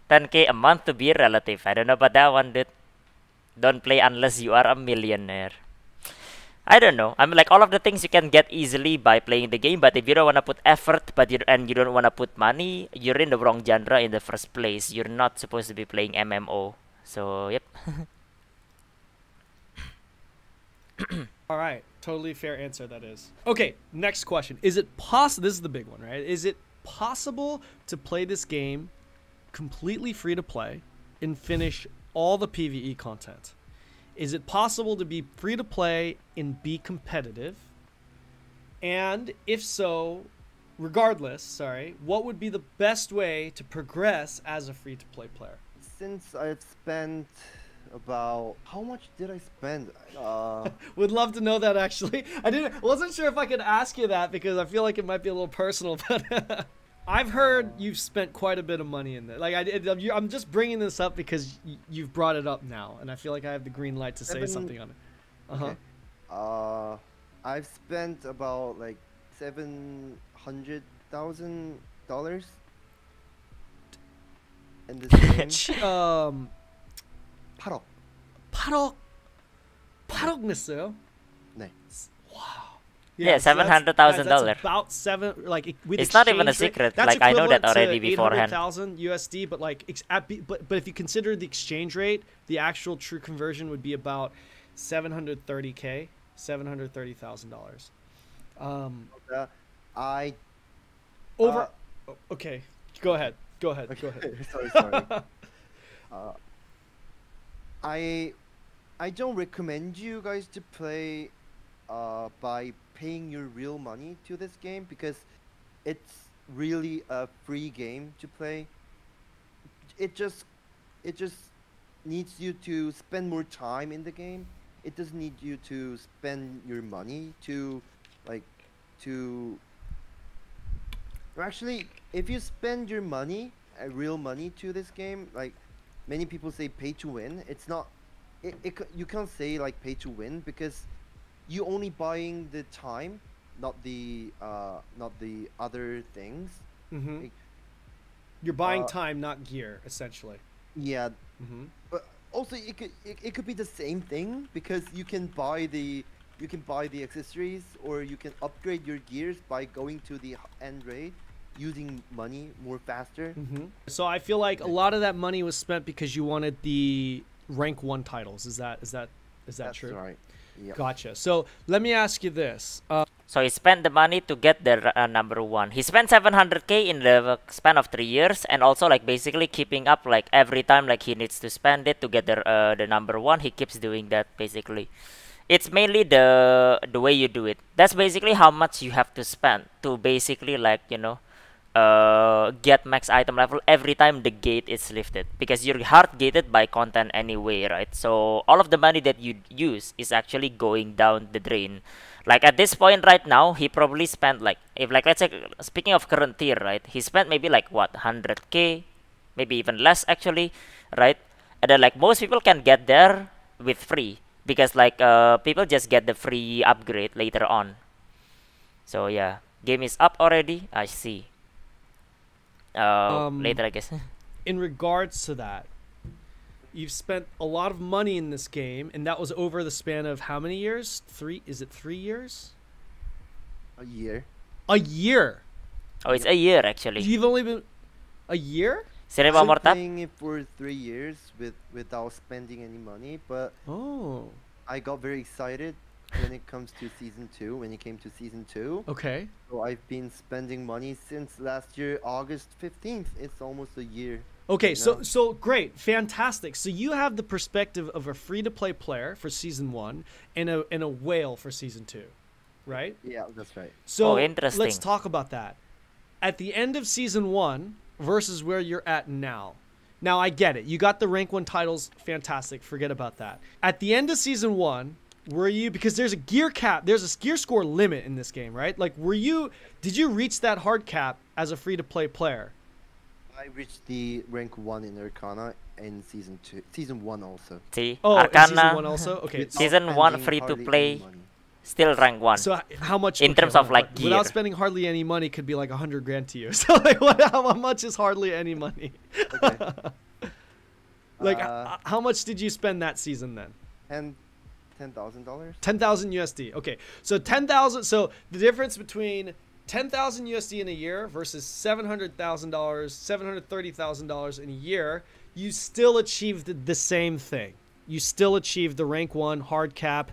Speaker 1: 10k a month to be relative. I don't know about that one, dude. Don't play unless you are a millionaire. I don't know. I'm like all of the things you can get easily by playing the game, but if you don't wanna put effort, you don't wanna put money, you're in the wrong genre in the first place. You're not supposed to be playing MMO. So yep.
Speaker 2: All right, totally fair answer that is. Okay, next question. Is it possible, this is the big one, right? Is it possible to play this game completely free to play and finish all the PvE content? Is it possible to be free to play and be competitive? And if so, regardless, what would be the best way to progress as a free to play player?
Speaker 3: Since I've spent about, how much did I spend?
Speaker 2: Would love to know that actually. Wasn't sure if I could ask you that because I feel like it might be a little personal, but I've heard you've spent quite a bit of money in there. Like I'm just bringing this up because you've brought it up now, and I feel like I have the green light to say something on it.
Speaker 3: Okay. I've spent about like $700,000 in this game. 8억.
Speaker 2: 8억 냈어요?
Speaker 3: 네.
Speaker 2: Wow.
Speaker 1: Yeah, $700,000.
Speaker 2: That's about with
Speaker 1: it's not even a secret. Like I know that already beforehand.
Speaker 2: 800,000 USD, but but if you consider the exchange rate, the actual true conversion would be about $730,000. Okay, go ahead.
Speaker 3: Sorry. I don't recommend you guys to play by paying your real money to this game because it's really a free game to play. It just needs you to spend more time in the game. It doesn't need you to spend your money to like to actually if you spend your money, real money to this game, like many people say pay to win, it's not you can't say like pay to win because you only buying the time, not the other things.
Speaker 2: Mm-hmm.
Speaker 3: Like,
Speaker 2: You're buying time, not gear, essentially.
Speaker 3: yeah,
Speaker 2: Mm-hmm.
Speaker 3: but also it could be the same thing because you can buy the accessories or you can upgrade your gears by going to the end raid using money more faster.
Speaker 2: Mm-hmm. So I feel like a lot of that money was spent because you wanted the rank 1 titles. Is that
Speaker 3: That's
Speaker 2: true?
Speaker 3: right. Yeah.
Speaker 2: Gotcha. So let me ask you this.
Speaker 1: So he spent the money to get the number 1. He spent 700k in the span of 3 years, and also like basically keeping up like every time like he needs to spend it to get the number 1. He keeps doing that basically. It's mainly the way you do it. That's basically how much you have to spend to basically like get max item level every time the gate is lifted, because you're hard gated by content anyway, right? So all of the money that you use is actually going down the drain. Like at this point right now, he probably spent like, if like let's say speaking of current tier, right, he spent maybe like what 100k, maybe even less actually, right? And then like most people can get there with free, because like people just get the free upgrade later on. So yeah, game is up already. I see. Later I guess.
Speaker 2: In regards to that, you've spent a lot of money in this game, and that was over the span of how many years? 3? Is it 3 years?
Speaker 3: A year.
Speaker 2: A year.
Speaker 1: Oh, it's a year actually.
Speaker 2: You've only been a year?
Speaker 1: Sino
Speaker 3: I've
Speaker 1: ba
Speaker 3: been
Speaker 1: more tap?
Speaker 3: playing it for 3 years without spending any money, but
Speaker 2: Oh.
Speaker 3: I got very excited when it comes to season 2. When it came to season 2,
Speaker 2: Okay.
Speaker 3: so I've been spending money since last year, August 15th. It's almost a year.
Speaker 2: Okay,
Speaker 3: No.
Speaker 2: so great, fantastic. So you have the perspective of a free-to-play player for season 1 and a whale for season 2, right?
Speaker 3: Yeah, that's right.
Speaker 2: So
Speaker 1: Oh, interesting.
Speaker 2: let's talk about that. At the end of season 1 versus where you're at now. Now I get it. You got the rank 1 titles, fantastic. Forget about that. At the end of season 1, were you, because there's a gear cap, there's a gear score limit in this game, right? Like did you reach that hard cap as a free-to-play player?
Speaker 3: I reached the rank 1 in Arcana in season 1 also.
Speaker 1: See,
Speaker 2: Oh, in season 1
Speaker 1: Arcana,
Speaker 2: also? Okay.
Speaker 3: Without
Speaker 1: Season 1
Speaker 3: spending
Speaker 1: free to
Speaker 3: hardly
Speaker 1: play.
Speaker 3: any money.
Speaker 1: still rank 1.
Speaker 2: So how much
Speaker 1: In terms of, like,
Speaker 2: without
Speaker 1: gear.
Speaker 2: spending hardly any money could be like 100 grand to you. So like how much is hardly any money?
Speaker 3: Okay.
Speaker 2: Like how much did you spend that season then?
Speaker 3: And $10,000.
Speaker 2: 10,000 USD. Okay. So 10,000, so the difference between 10,000 USD in a year versus $700,000, $730,000 in a year, you still achieved the same thing. You still achieved the rank 1 hard cap.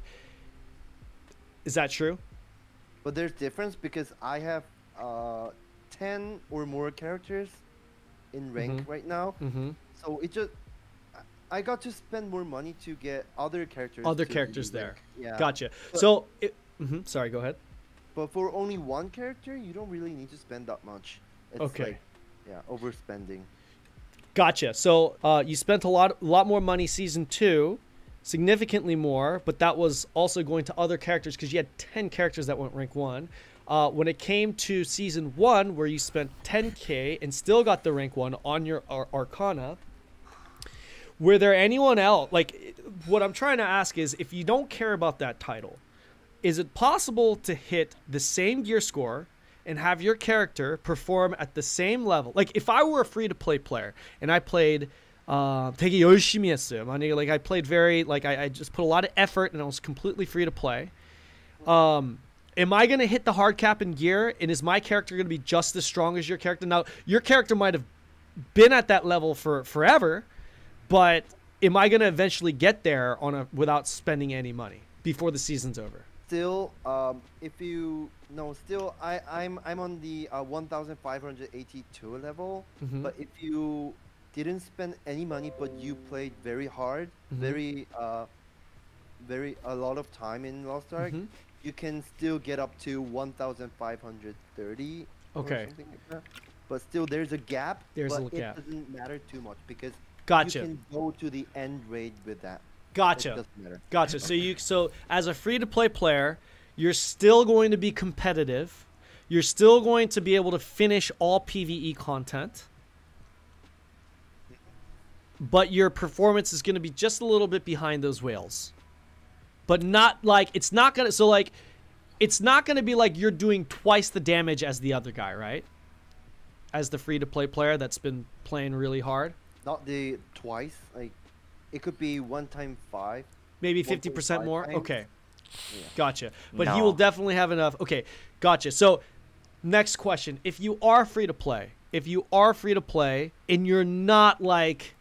Speaker 2: Is that true?
Speaker 3: But there's difference because I have 10 or more characters in rank right now.
Speaker 2: Mm-hmm.
Speaker 3: So it just I got to spend more money to get other characters.
Speaker 2: Other
Speaker 3: to
Speaker 2: characters
Speaker 3: the
Speaker 2: there.
Speaker 3: rank. Yeah.
Speaker 2: Gotcha.
Speaker 3: But-
Speaker 2: So, sorry, go ahead.
Speaker 3: But for only one character, you don't really need to spend that much. It's
Speaker 2: Okay.
Speaker 3: Like, yeah, overspending.
Speaker 2: Gotcha. So you spent a lot more money season 2, significantly more, but that was also going to other characters because you had 10 characters that went rank 1. When it came to season 1, where you spent 10K and still got the rank 1 on your Arcana, were there anyone else? Like, what I'm trying to ask is, if you don't care about that title, is it possible to hit the same gear score and have your character perform at the same level? Like, if I were a free-to-play player and I played 되게 열심히 했어요. 만약에 like I played very, like I just put a lot of effort and I was completely free to play. Am I going to hit the hard cap in gear, and is my character going to be just as strong as your character? Now, your character might have been at that level for forever, but am I going to eventually get there without spending any money before the season's over?
Speaker 3: Still, I'm on the 1,582 level.
Speaker 2: Mhm.
Speaker 3: But if you didn't spend any money, but you played very hard, very a lot of time in Lost Ark, you can still get up to 1,530 or
Speaker 2: Okay.
Speaker 3: something like that. But still, there's a gap.
Speaker 2: There's a
Speaker 3: but
Speaker 2: gap.
Speaker 3: It doesn't matter too much because
Speaker 2: Gotcha.
Speaker 3: you can go to the end raid with that. It
Speaker 2: Gotcha.
Speaker 3: doesn't matter.
Speaker 2: Gotcha. So as a free-to-play player, you're still going to be competitive. You're still going to be able to finish all PvE content. But your performance is going to be just a little bit behind those whales. But not like it's not going to it's not going to be like you're doing twice the damage as the other guy, right? As the free-to-play player that's been playing really hard.
Speaker 3: Not the twice. Like it could be 1 times 5.
Speaker 2: Maybe 50%
Speaker 3: 1.5
Speaker 2: more?
Speaker 3: times.
Speaker 2: Okay.
Speaker 3: Yeah.
Speaker 2: Gotcha. But he
Speaker 1: No.
Speaker 2: will definitely have enough. Okay. Gotcha. So next question. If you are free to play and you're not like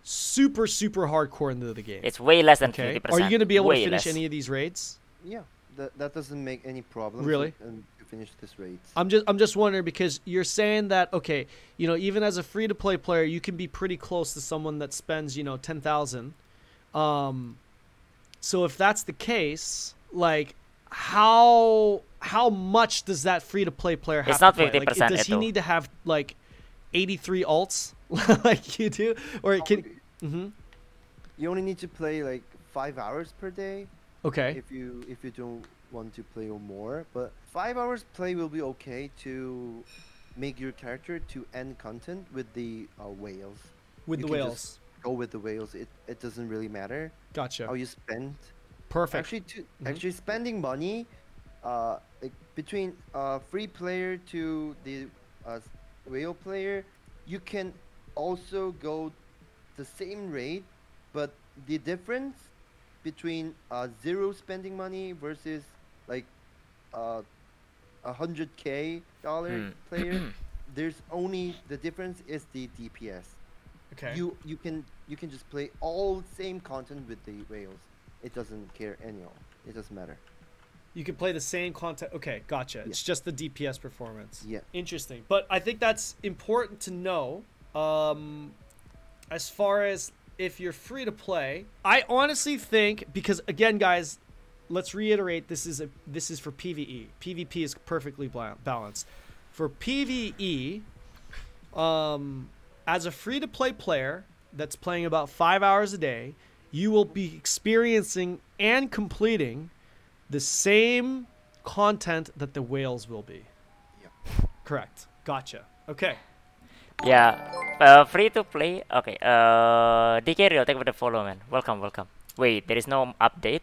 Speaker 2: super hardcore into the game,
Speaker 1: It's way less than
Speaker 2: okay,
Speaker 1: 50%.
Speaker 2: are you going to be able to
Speaker 1: Way
Speaker 2: finish
Speaker 1: less.
Speaker 2: any of these raids?
Speaker 3: Yeah, that doesn't make any problem.
Speaker 2: Really?
Speaker 3: And to finish this raid.
Speaker 2: I'm just wondering because you're saying that, okay, you know, even as a free to play player, you can be pretty close to someone that spends, you know, 10,000. So if that's the case, like how much does that free to play player have
Speaker 1: It's not
Speaker 2: to play?
Speaker 1: 50%,
Speaker 2: Like, does he
Speaker 1: Eto.
Speaker 2: need to have like 83 alts like you do, or it can?
Speaker 3: You only need to play like 5 hours per day.
Speaker 2: Okay.
Speaker 3: If you don't want to play more, but 5 hours play will be okay to make your character to end content with the whales.
Speaker 2: With
Speaker 3: You
Speaker 2: the
Speaker 3: can
Speaker 2: whales.
Speaker 3: just go with the whales. It doesn't really matter
Speaker 2: Gotcha.
Speaker 3: how you spend.
Speaker 2: Perfect.
Speaker 3: Actually spending money, like between free player to the whale player, you can also go the same rate, but the difference between 0 spending money versus like 100K dollar player, there's only the difference is the DPS.
Speaker 2: Okay.
Speaker 3: You can just play all same content with the whales. It doesn't care anyhow. It doesn't matter.
Speaker 2: You can play the same content. Okay, gotcha. It's just the DPS performance.
Speaker 3: Yeah.
Speaker 2: Interesting. But I think that's important to know. As far as if you're free to play, I honestly think, because again, guys, let's reiterate, this is for PvE. PvP is perfectly balanced. For PvE, as a free to play player that's playing about 5 hours a day, you will be experiencing and completing the same content that the whales will be.
Speaker 3: Yeah.
Speaker 2: Correct. Gotcha. Okay.
Speaker 1: Yeah, free to play. Okay. DK Real, thank you for the follow, man. Welcome. Wait, there is no update.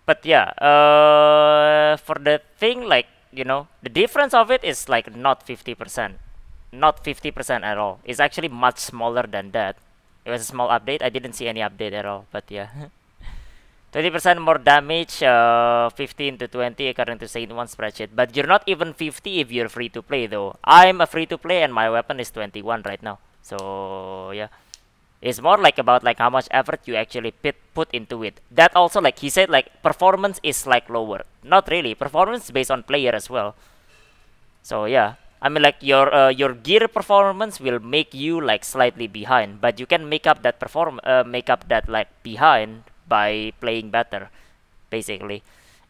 Speaker 1: But yeah, for the thing, like, you know, the difference of it is like not 50%, not 50% at all. It's actually much smaller than that. It was a small update. I didn't see any update at all. But yeah. 20% more damage, 15 to 20 according to Saint One spreadsheet. But you're not even 50 if you're free to play though. I'm a free to play and my weapon is 21 right now. So yeah, it's more like about like how much effort you actually put into it. That also, like he said, like performance is like lower. Not really. Performance is based on player as well. So yeah, I mean like your gear performance will make you like slightly behind, but you can make up that like behind by playing better, basically.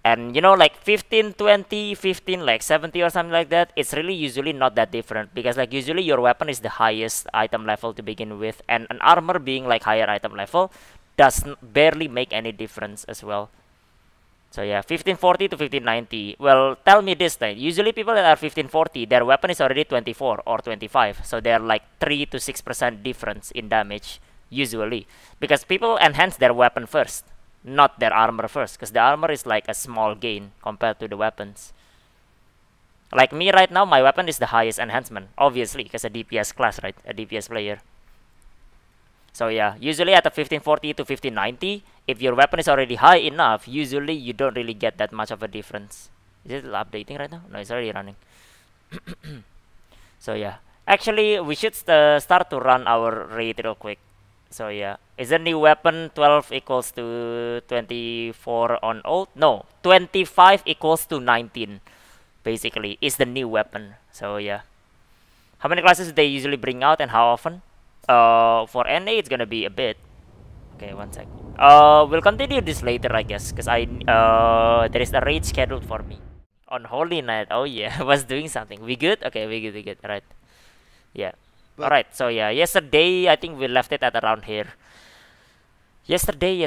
Speaker 1: And you know, like 15 20 15 like 70 or something like that, it's really usually not that different, because like usually your weapon is the highest item level to begin with, and an armor being like higher item level does barely make any difference as well. So yeah, 1540 to 1590. Well, tell me this thing. Usually people that are 1540, their weapon is already 24 or 25. So they're like 3 to 6% difference in damage. Usually, because people enhance their weapon first, not their armor first, because the armor is like a small gain compared to the weapons. Like me right now, my weapon is the highest enhancement, obviously, because a DPS class, right? A DPS player. So yeah, usually at a 1540 to 1590, if your weapon is already high enough, usually you don't really get that much of a difference. Is it updating right now? No, it's already running. So yeah, actually we should start to run our raid real quick. So yeah, is the new weapon 12 equals to 24 on old? No, 25 equals to 19, basically, is the new weapon. So yeah. How many classes do they usually bring out and how often? For NA, it's gonna be a bit. Okay, one sec. We'll continue this later, I guess, because there is a raid scheduled for me on Holy Night. Oh yeah, I was doing something. We good? Okay, we good. We good. All right. Yeah.
Speaker 3: But
Speaker 1: All right. So yeah, yesterday I think we left it at around here. Yesterday.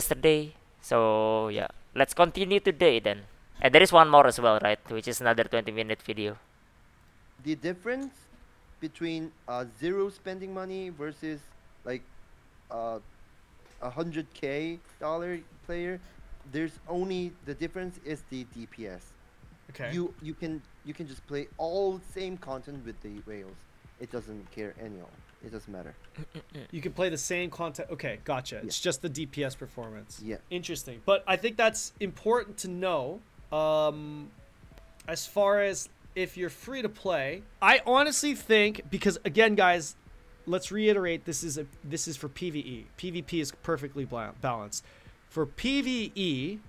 Speaker 1: So yeah, let's continue today then. And there is one more as well, right? Which is another 20-minute video.
Speaker 3: the difference between zero spending money versus like uh, 100K dollar player, there's only the difference is the DPS.
Speaker 2: Okay.
Speaker 3: You can just play all same content with the whales. It doesn't care anyhow. It doesn't matter.
Speaker 2: You can play the same content. Okay, gotcha. It's just the DPS performance.
Speaker 3: Yeah.
Speaker 2: Interesting. But I think that's important to know. As far as if you're free to play, I honestly think, because again, guys, let's reiterate, this is for PvE. PvP is perfectly balanced. For PvE,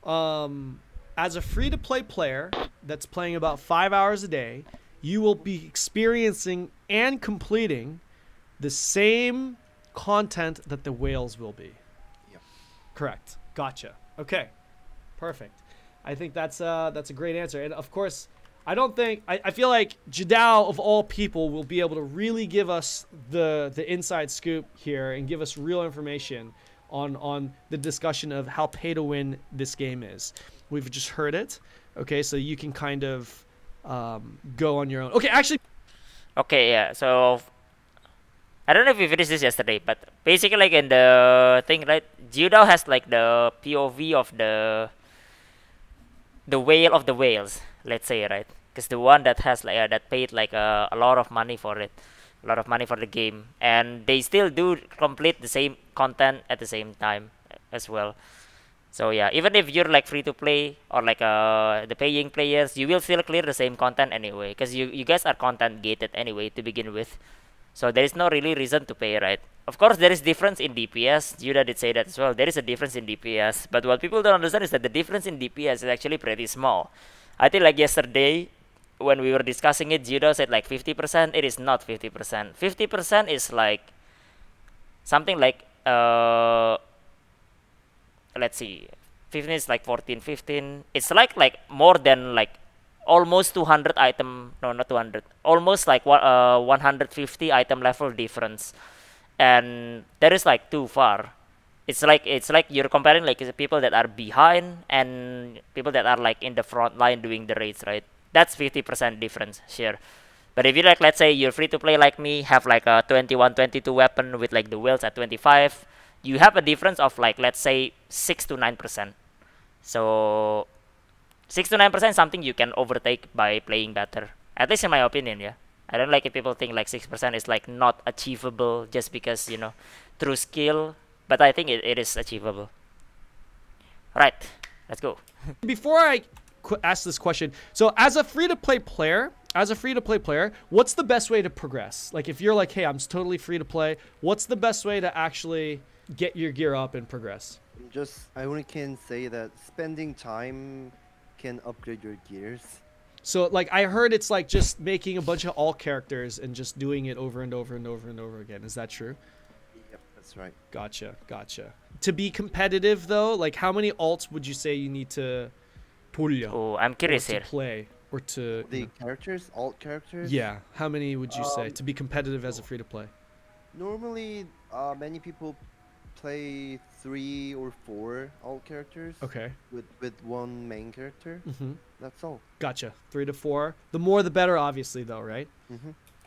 Speaker 2: as a free to play player that's playing about 5 hours a day, you will be experiencing and completing the same content that the whales will be.
Speaker 3: Yep.
Speaker 2: Correct. Gotcha. Okay. Perfect. I think that's a great answer. And of course, I feel like Jiudau of all people will be able to really give us the inside scoop here and give us real information on the discussion of how pay to win this game is. We've just heard it. Okay, so you can kind of go on your own. Okay, actually.
Speaker 1: Okay, yeah. So I don't know if we finished this yesterday, but basically, like in the thing, right? Jiudau has like the POV of the whale of the whales, let's say, right? Because the one that has like that paid like a lot of money for it, a lot of money for the game, and they still do complete the same content at the same time as well. So yeah, even if you're like free to play or like the paying players, you will still clear the same content anyway, because you guys are content gated anyway to begin with. So there is no really reason to pay, right? Of course, there is difference in DPS. Jiudau did say that as well. There is a difference in DPS, but what people don't understand is that the difference in DPS is actually pretty small. I think like yesterday, when we were discussing it, Jiudau said like 50%. It is not 50%. 50% is like something like let's see, 15 is like 14, 15. It's like more than like almost 200 item, no, not 200, almost like 150 item level difference, and that is like too far. It's like you're comparing like people that are behind and people that are like in the front line doing the raids, right? That's 50% difference, sure. But if you like, let's say you're free to play like me, have like a 21, 22 weapon with like the whales at 25, you have a difference of like, let's say 6 to 9%. So 6 to 9% is something you can overtake by playing better. At least in my opinion, yeah. I don't like if people think like 6% is like not achievable just because, you know, through skill. But I think it is achievable. Alright, let's go.
Speaker 2: Before I ask this question, so as a free-to-play player, what's the best way to progress? Like if you're like, hey, I'm totally free to play, what's the best way to actually get your gear up and progress?
Speaker 3: I only can say that spending time can upgrade your gears.
Speaker 2: So like I heard it's like just making a bunch of alt characters and just doing it over and over and over and over again. Is that true?
Speaker 3: Yep, that's right.
Speaker 2: Gotcha. To be competitive though, like how many alts would you say you need to
Speaker 1: Oh, I'm curious here.
Speaker 2: Play or to
Speaker 3: the characters, alt characters?
Speaker 2: Yeah, how many would you say to be competitive as a free to play?
Speaker 3: Normally, many people play 3 or 4 alt characters.
Speaker 2: Okay.
Speaker 3: With one main character. That's all.
Speaker 2: Gotcha. 3 to 4. The more the better, obviously, though, right?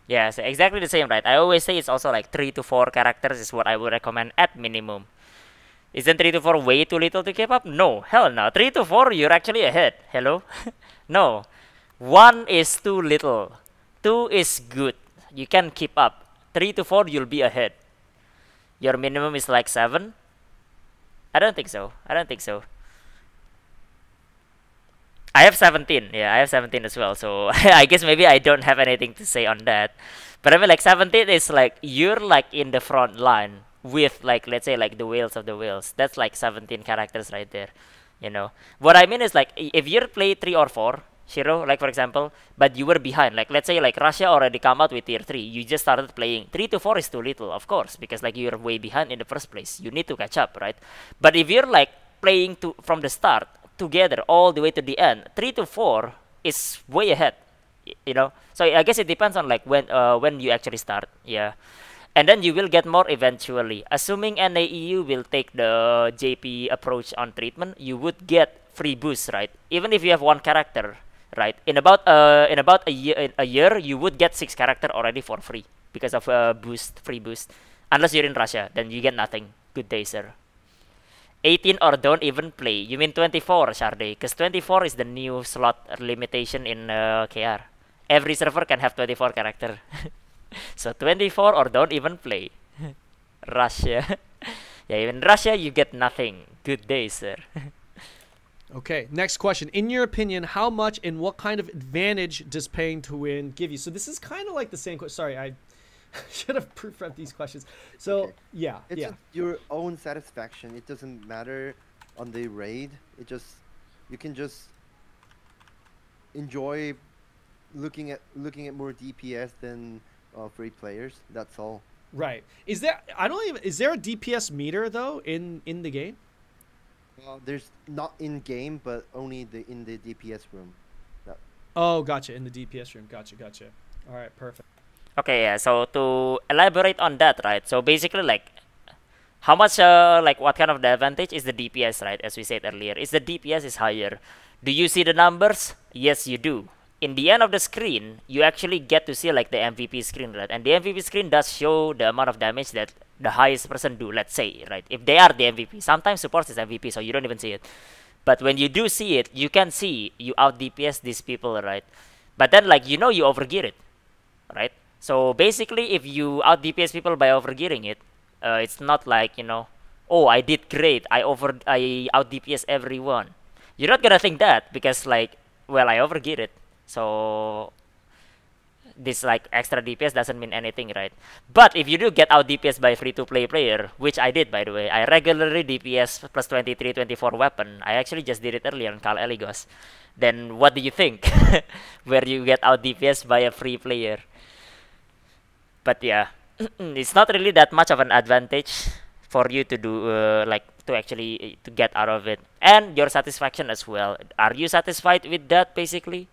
Speaker 1: Yeah, so exactly the same, right? I always say it's also like 3 to 4 characters is what I would recommend at minimum. Isn't 3 to 4 way too little to keep up? No, hell no. 3 to 4, you're actually ahead. Hello? No. 1 is too little. 2 is good. You can keep up. 3 to 4, you'll be ahead. Your minimum is like 7? I don't think so. I have 17. Yeah, I have 17 as well. So I guess maybe I don't have anything to say on that. But I mean like 17 is like you're like in the front line with like, let's say like the whales of the whales. That's like 17 characters right there. You know. What I mean is like if you play 3 or 4, Shiro, like for example, but you were behind. Like let's say like Russia already come out with tier 3. You just started playing. 3 to 4 is too little, of course, because like you're way behind in the first place. You need to catch up, right? But if you're like playing from the start together all the way to the end, 3 to 4 is way ahead. You know? So I guess it depends on like when you actually start. Yeah. And then you will get more eventually. Assuming NAEU will take the JP approach on treatment, you would get free boosts, right? Even if you have one character, right? In about a year, you would get 6 character already for free because of free boost. Unless you're in Russia, then you get nothing. Good day, sir. 18 or don't even play. You mean 24, Sharday? Because 24 is the new slot limitation in KR. Every server can have 24 character. So 24 or don't even play. Russia. Yeah, even Russia, you get nothing. Good day, sir.
Speaker 2: Okay, next question. In your opinion, how much and what kind of advantage does paying to win give you? So this is kind of like the same question. Sorry, I should have proofread these questions. So, okay. Yeah.
Speaker 3: It's just your own satisfaction. It doesn't matter on the raid. You can just enjoy looking at more DPS than free players. That's all.
Speaker 2: Right. Is there a DPS meter though in the game?
Speaker 3: There's not in game, but only in the DPS room.
Speaker 2: Oh, gotcha. In the DPS room. Gotcha. All right, perfect.
Speaker 1: Okay, yeah. So to elaborate on that, right? So basically, like, how much, like, what kind of the advantage is the DPS, right? As we said earlier, is the DPS is higher. Do you see the numbers? Yes, you do. In the end of the screen, you actually get to see like the MVP screen, right? And the MVP screen does show the amount of damage that the highest person do, let's say, right? If they are the MVP. Sometimes support is MVP, so you don't even see it. But when you do see it, you can see you out DPS these people, right? But then like, you overgear it, right? So basically, if you out DPS people by overgearing it, it's not like, oh, I did great. I out DPS everyone. You're not gonna think that because like, well, I overgeared it. So this like extra DPS doesn't mean anything, right? But if you do get out DPS by free-to-play player, which I did, by the way, I regularly DPS plus 23, 24 weapon. I actually just did it earlier on Cal Eligos. Then what do you think? Where you get out DPS by a free player. But yeah, it's not really that much of an advantage for you to do, to get out of it. And your satisfaction as well. Are you satisfied with that, basically?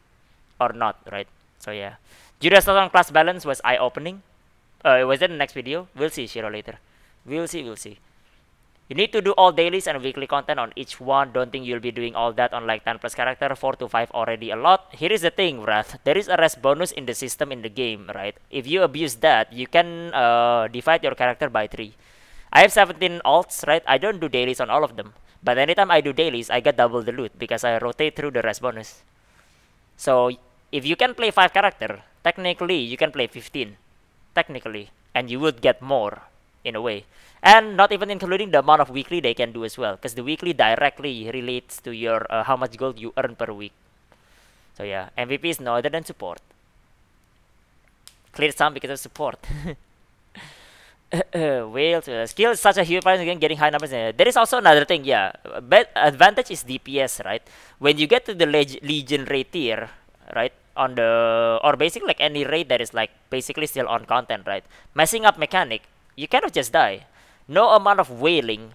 Speaker 1: Or not, right? So yeah. Jiudau's thought on class balance was eye-opening. Was that in the next video? We'll see, Shiro, later. We'll see. You need to do all dailies and weekly content on each one. Don't think you'll be doing all that on like 10 plus character. 4 to 5 already a lot. Here is the thing, Wrath. There is a rest bonus in the system in the game, right? If you abuse that, you can divide your character by 3. I have 17 alts, right? I don't do dailies on all of them. But anytime I do dailies, I get double the loot because I rotate through the rest bonus. So if you can play 5 character, technically you can play 15. Technically. And you would get more, in a way. And not even including the amount of weekly they can do as well. Because the weekly directly relates to your how much gold you earn per week. So yeah, MVP is no other than support. Cleared some because of support. Skill is such a huge price again, getting high numbers. There is also another thing, yeah. But advantage is DPS, right? When you get to the Legion raid tier, right? Or basically like any raid that is like basically still on content, right? Messing up mechanic, you kind of just die. No amount of wailing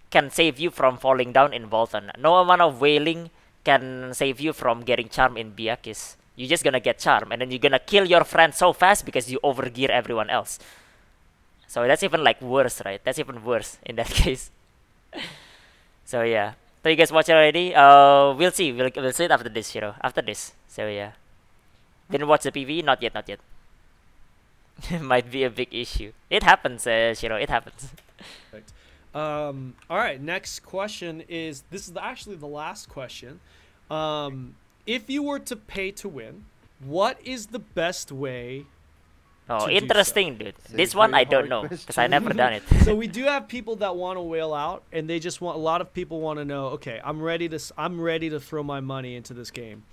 Speaker 1: can save you from falling down in Voltan. No amount of wailing can save you from getting charm in Biakis. You're just gonna get charm and then you're gonna kill your friend so fast because you overgear everyone else. So that's even like worse, right? That's even worse in that case. So yeah. So you guys watch it already? We'll see. We'll see it after this, Shiro. After this. So yeah. Didn't watch the PvE? Not yet. Might be a big issue. It happens, Shiro. It happens.
Speaker 2: Perfect. All right. Next question is, this is actually the last question. If you were to pay to win, what is the best way?
Speaker 1: Oh, interesting, dude. This one I don't know because I never done it.
Speaker 2: So we do have people that want to whale out, and they just want. A lot of people want to know. Okay, I'm ready to throw my money into this game.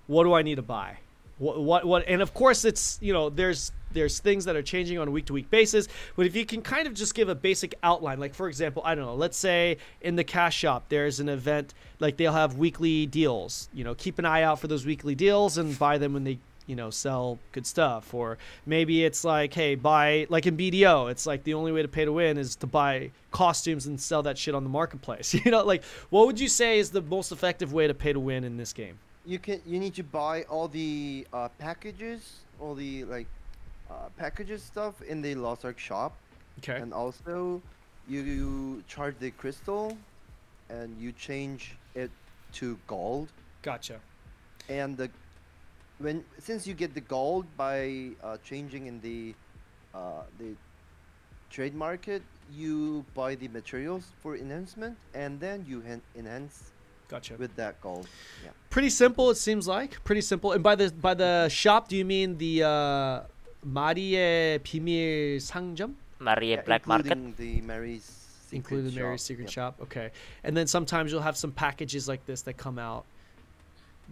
Speaker 2: What do I need to buy? What? And of course, it's there's there's things that are changing on a week-to-week basis. But if you can kind of just give a basic outline, like for example, I don't know, let's say in the cash shop there's an event, like they'll have weekly deals. You know, keep an eye out for those weekly deals and buy them when they, you know, sell good stuff. Or maybe it's like, hey, buy, like in BDO, it's like the only way to pay to win is to buy costumes and sell that shit on the marketplace. You know, like what would you say is the most effective way to pay to win in this game?
Speaker 3: You need to buy all the packages, all the like packages stuff in the Lost Ark shop.
Speaker 2: Okay.
Speaker 3: And also you charge the crystal and you change it to gold.
Speaker 2: Gotcha.
Speaker 3: And since you get the gold by changing in the trade market, you buy the materials for enhancement, and then you enhance.
Speaker 2: Gotcha.
Speaker 3: With that gold. Yeah.
Speaker 2: Pretty simple, it seems like. Pretty simple. And by the shop, do you mean the Marie Pimir Sangjam?
Speaker 1: Marie Black Market.
Speaker 3: The Mary's
Speaker 2: Including Mary's Secret Shop. Okay. And then sometimes you'll have some packages like this that come out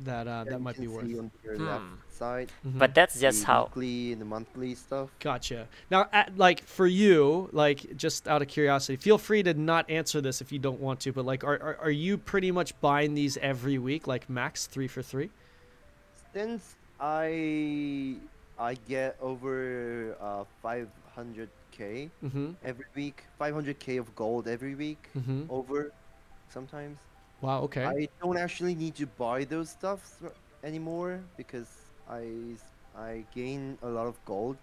Speaker 2: that that might be worth.
Speaker 3: On your left side.
Speaker 1: But that's just
Speaker 3: the
Speaker 1: how
Speaker 3: weekly and the monthly stuff.
Speaker 2: Gotcha. Now, like for you, like just out of curiosity, feel free to not answer this if you don't want to. But like, are you pretty much buying these every week, like max 3 for 3?
Speaker 3: Since I get over 500K every week, 500K of gold every week, over sometimes.
Speaker 2: Wow, okay.
Speaker 3: I don't actually need to buy those stuff anymore because I gain a lot of gold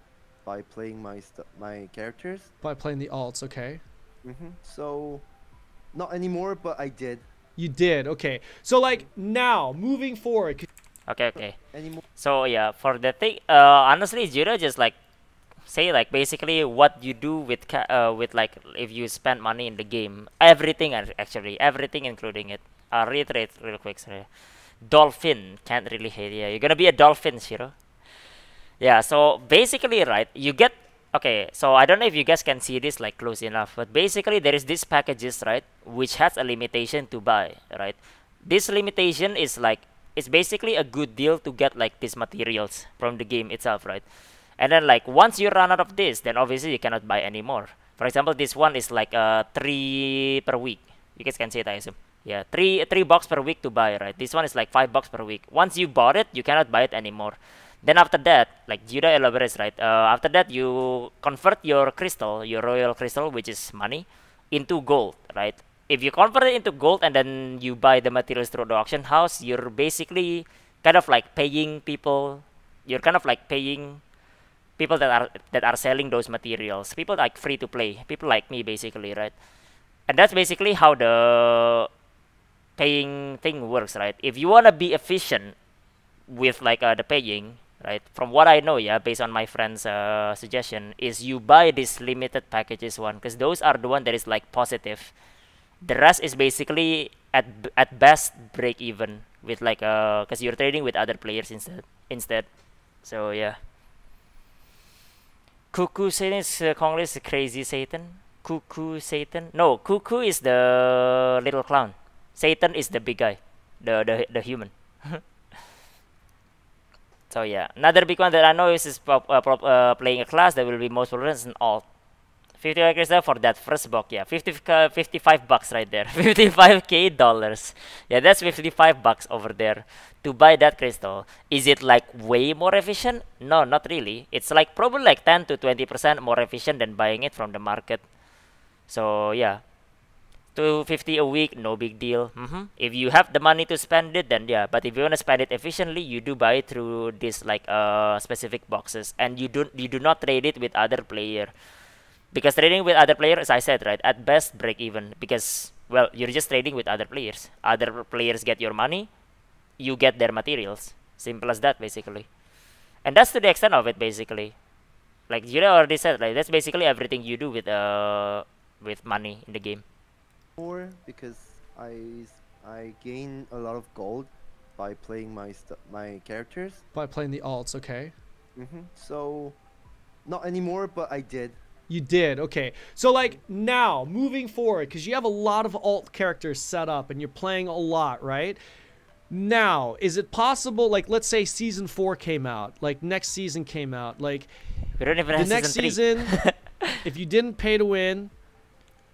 Speaker 3: by playing my characters.
Speaker 2: By playing the alts, okay.
Speaker 3: So, not anymore, but I did.
Speaker 2: You did, okay. So like now, moving forward.
Speaker 1: Okay.
Speaker 3: Anymore.
Speaker 1: So yeah, for the thing, honestly, Jiudau just like say like basically what you do with like if you spend money in the game, everything actually, everything including it. I'll reiterate real quick. Sorry. Dolphin can't really hate. Yeah, you're gonna be a dolphin, Shiro. Yeah. So basically, right, you get. Okay, so I don't know if you guys can see this like close enough, but basically there is this packages, right, which has a limitation to buy, right? This limitation is like it's basically a good deal to get like these materials from the game itself, right? And then like once you run out of this, then obviously you cannot buy anymore. For example, this one is like 3 per week. You guys can see it, I assume. Yeah, $3 per week to buy, right? This one is like $5 per week. Once you bought it, you cannot buy it anymore. Then after that, like Jiudau elaborates, right? After that, you convert your crystal, your royal crystal, which is money, into gold, right? If you convert it into gold and then you buy the materials through the auction house, you're basically kind of like paying people. You're kind of like paying people that are selling those materials. People like free to play. People like me, basically, right? And that's basically how the paying thing works, right? If you wanna be efficient with like the paying, right? From what I know, yeah, based on my friend's suggestion, is you buy this limited packages one, because those are the one that is like positive. The rest is basically at best break even with like because you're trading with other players instead. So yeah. Cuckoo Satan is Congress crazy Satan. Cuckoo Satan. No, Cuckoo is the little clown. Satan is the big guy, the human. So yeah, another big one that I know is playing a class that will be most popular in alt. 50 crystal for that first box, yeah, $55 right there, $55K. Yeah, that's $55 over there to buy that crystal. Is it like way more efficient? No, not really. It's like probably like 10 to 20% more efficient than buying it from the market. So yeah, $250 a week, no big deal. If you have the money to spend it, then yeah. But if you wanna spend it efficiently, you do buy it through this like specific boxes, and you do not trade it with other player. Because trading with other players, as I said, right, at best break even. Because, well, you're just trading with other players. Other players get your money, you get their materials. Simple as that, basically. And that's to the extent of it, basically. Like Jiudau already said, like that's basically everything you do with money in the game.
Speaker 3: More because I gain a lot of gold by playing my characters.
Speaker 2: By playing the alts, okay.
Speaker 3: So, not anymore, but I did.
Speaker 2: You did, okay. So like now, moving forward, because you have a lot of alt characters set up and you're playing a lot, right? Now, is it possible, like, let's say season 4 came out, like next season came out, like
Speaker 1: We don't even
Speaker 2: the
Speaker 1: have
Speaker 2: next
Speaker 1: season 3.
Speaker 2: season, if you didn't pay to win,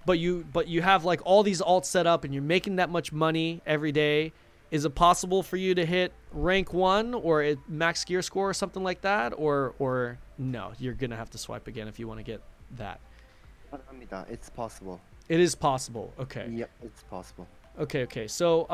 Speaker 2: but you have like all these alts set up and you're making that much money every day, is it possible for you to hit rank 1 or max gear score or something like that, or no, you're gonna have to swipe again if you want to get that?
Speaker 3: It's possible.
Speaker 2: It is possible. Okay.
Speaker 3: Yep, it's possible.
Speaker 2: Okay. So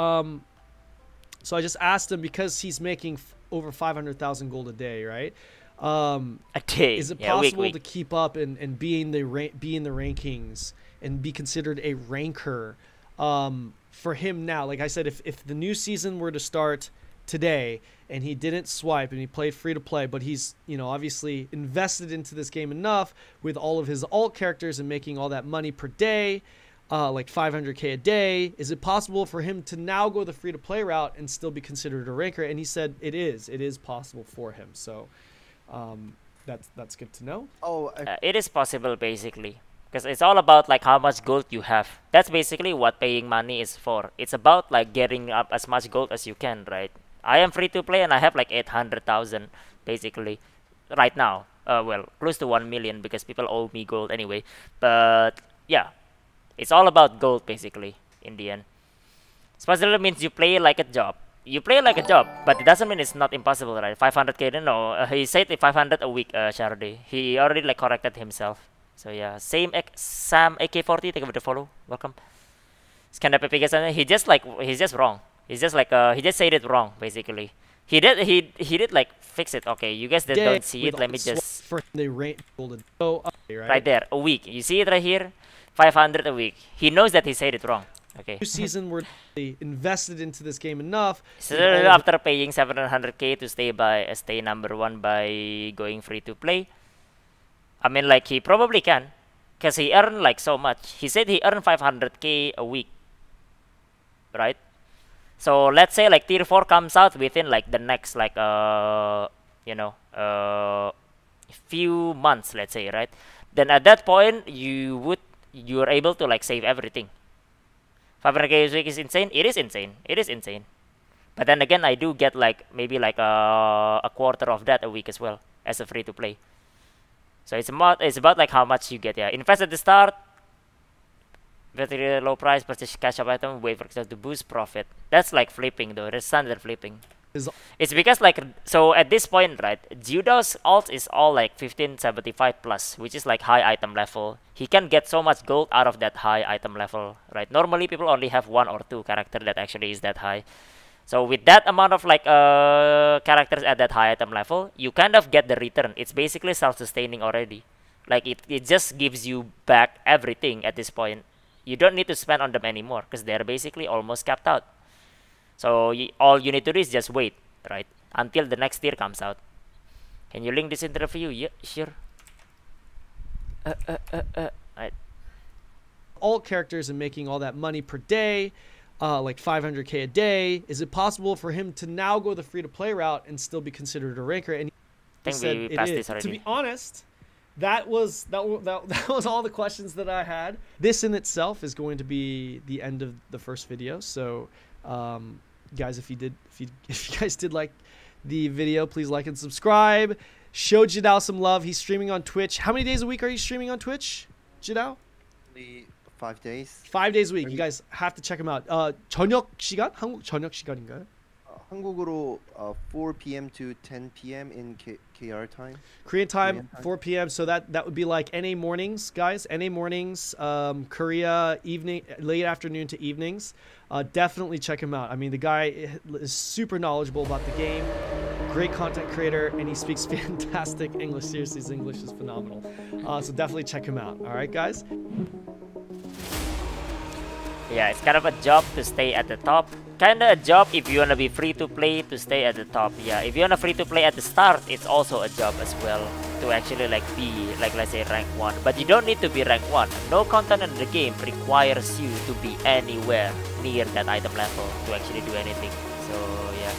Speaker 2: so I just asked him, because he's making over 500,000 gold a day, right?
Speaker 1: A day.
Speaker 2: Is it
Speaker 1: Yeah,
Speaker 2: possible
Speaker 1: week.
Speaker 2: to keep up and be in the rankings and be considered a ranker for him now? Like I said, if the new season were to start today and he didn't swipe and he played free to play, but he's, you know, obviously invested into this game enough with all of his alt characters and making all that money per day, like 500k a day, is it possible for him to now go the free to play route and still be considered a ranker? And he said it is possible for him. So that's good to know.
Speaker 1: It is possible, basically, because it's all about like how much gold you have. That's basically what paying money is for. It's about like getting up as much gold as you can, right? I am free to play and I have like 800,000 basically right now. Well, close to 1 million because people owe me gold anyway. But yeah, it's all about gold basically in the end. Specifically means you play like a job. You play like a job, but it doesn't mean it's not impossible, right? 500k, no, he said 500 a week, Shardy. He already like corrected himself. So yeah, Sam AK40, thank you for the follow, welcome. He just wrong. He's just like he just said it wrong basically. He did like fix it. Okay, you guys that don't see it, let me just
Speaker 2: for the rank golden. So
Speaker 1: right there, a week. You see it right here, 500 a week. He knows that he said it wrong. Okay.
Speaker 2: New season we're invested into this game enough.
Speaker 1: So after paying 700k to stay number 1 by going free to play, I mean, like, he probably can, because he earned like so much. He said he earned 500k a week, right? So let's say like tier 4 comes out within like the next like few months, let's say, right? Then at that point you're able to like save everything. 500k a week is insane. It is insane. It is insane. But then again, I do get like maybe like a quarter of that a week as well as a free to play. So it's about like how much you get. Yeah, invest at the start. Very low price, purchase cash up item, wait for it to boost profit. That's like flipping though. That's standard flipping. It's because like, so at this point, right, Jiudau's alt is all like 1575 plus, which is like high item level. He can get so much gold out of that high item level, right? Normally people only have 1 or 2 character that actually is that high. So with that amount of like characters at that high item level, you kind of get the return. It's basically self-sustaining already. Like it just gives you back everything at this point. You don't need to spend on them anymore because they're basically almost capped out. So all you need to do is just wait, right, until the next tier comes out. Can you link this interview? Yeah, sure. Right.
Speaker 2: All characters and making all that money per day, like 500k a day. Is it possible for him to now go the free-to-play route and still be considered a ranker? And
Speaker 1: I think we passed this already.
Speaker 2: To be honest, that was all the questions that I had. This in itself is going to be the end of the first video. So guys, if you guys did like the video, please like and subscribe. Show Jiudau some love. He's streaming on Twitch. How many days a week are you streaming on Twitch, Jiudau?
Speaker 3: 5 days.
Speaker 2: 5 days a week. You guys have to check him out. 저녁 시간? 한국 저녁 시간인가요?
Speaker 3: 한국으로 4 p.m. to 10 p.m. in KR time.
Speaker 2: Korean time, 4 p.m. So that would be like NA mornings, guys. NA mornings, Korea evening, late afternoon to evenings. Definitely check him out. I mean, the guy is super knowledgeable about the game. Great content creator, and he speaks fantastic English. Seriously, his English is phenomenal. So definitely check him out. All right, guys.
Speaker 1: Yeah, it's kind of a job to stay at the top. Kinda a job if you wanna be free to play to stay at the top. Yeah, if you wanna free to play at the start, it's also a job as well to actually like be like, let's say, rank 1. But you don't need to be rank 1. No content in the game requires you to be anywhere near that item level to actually do anything. So yeah.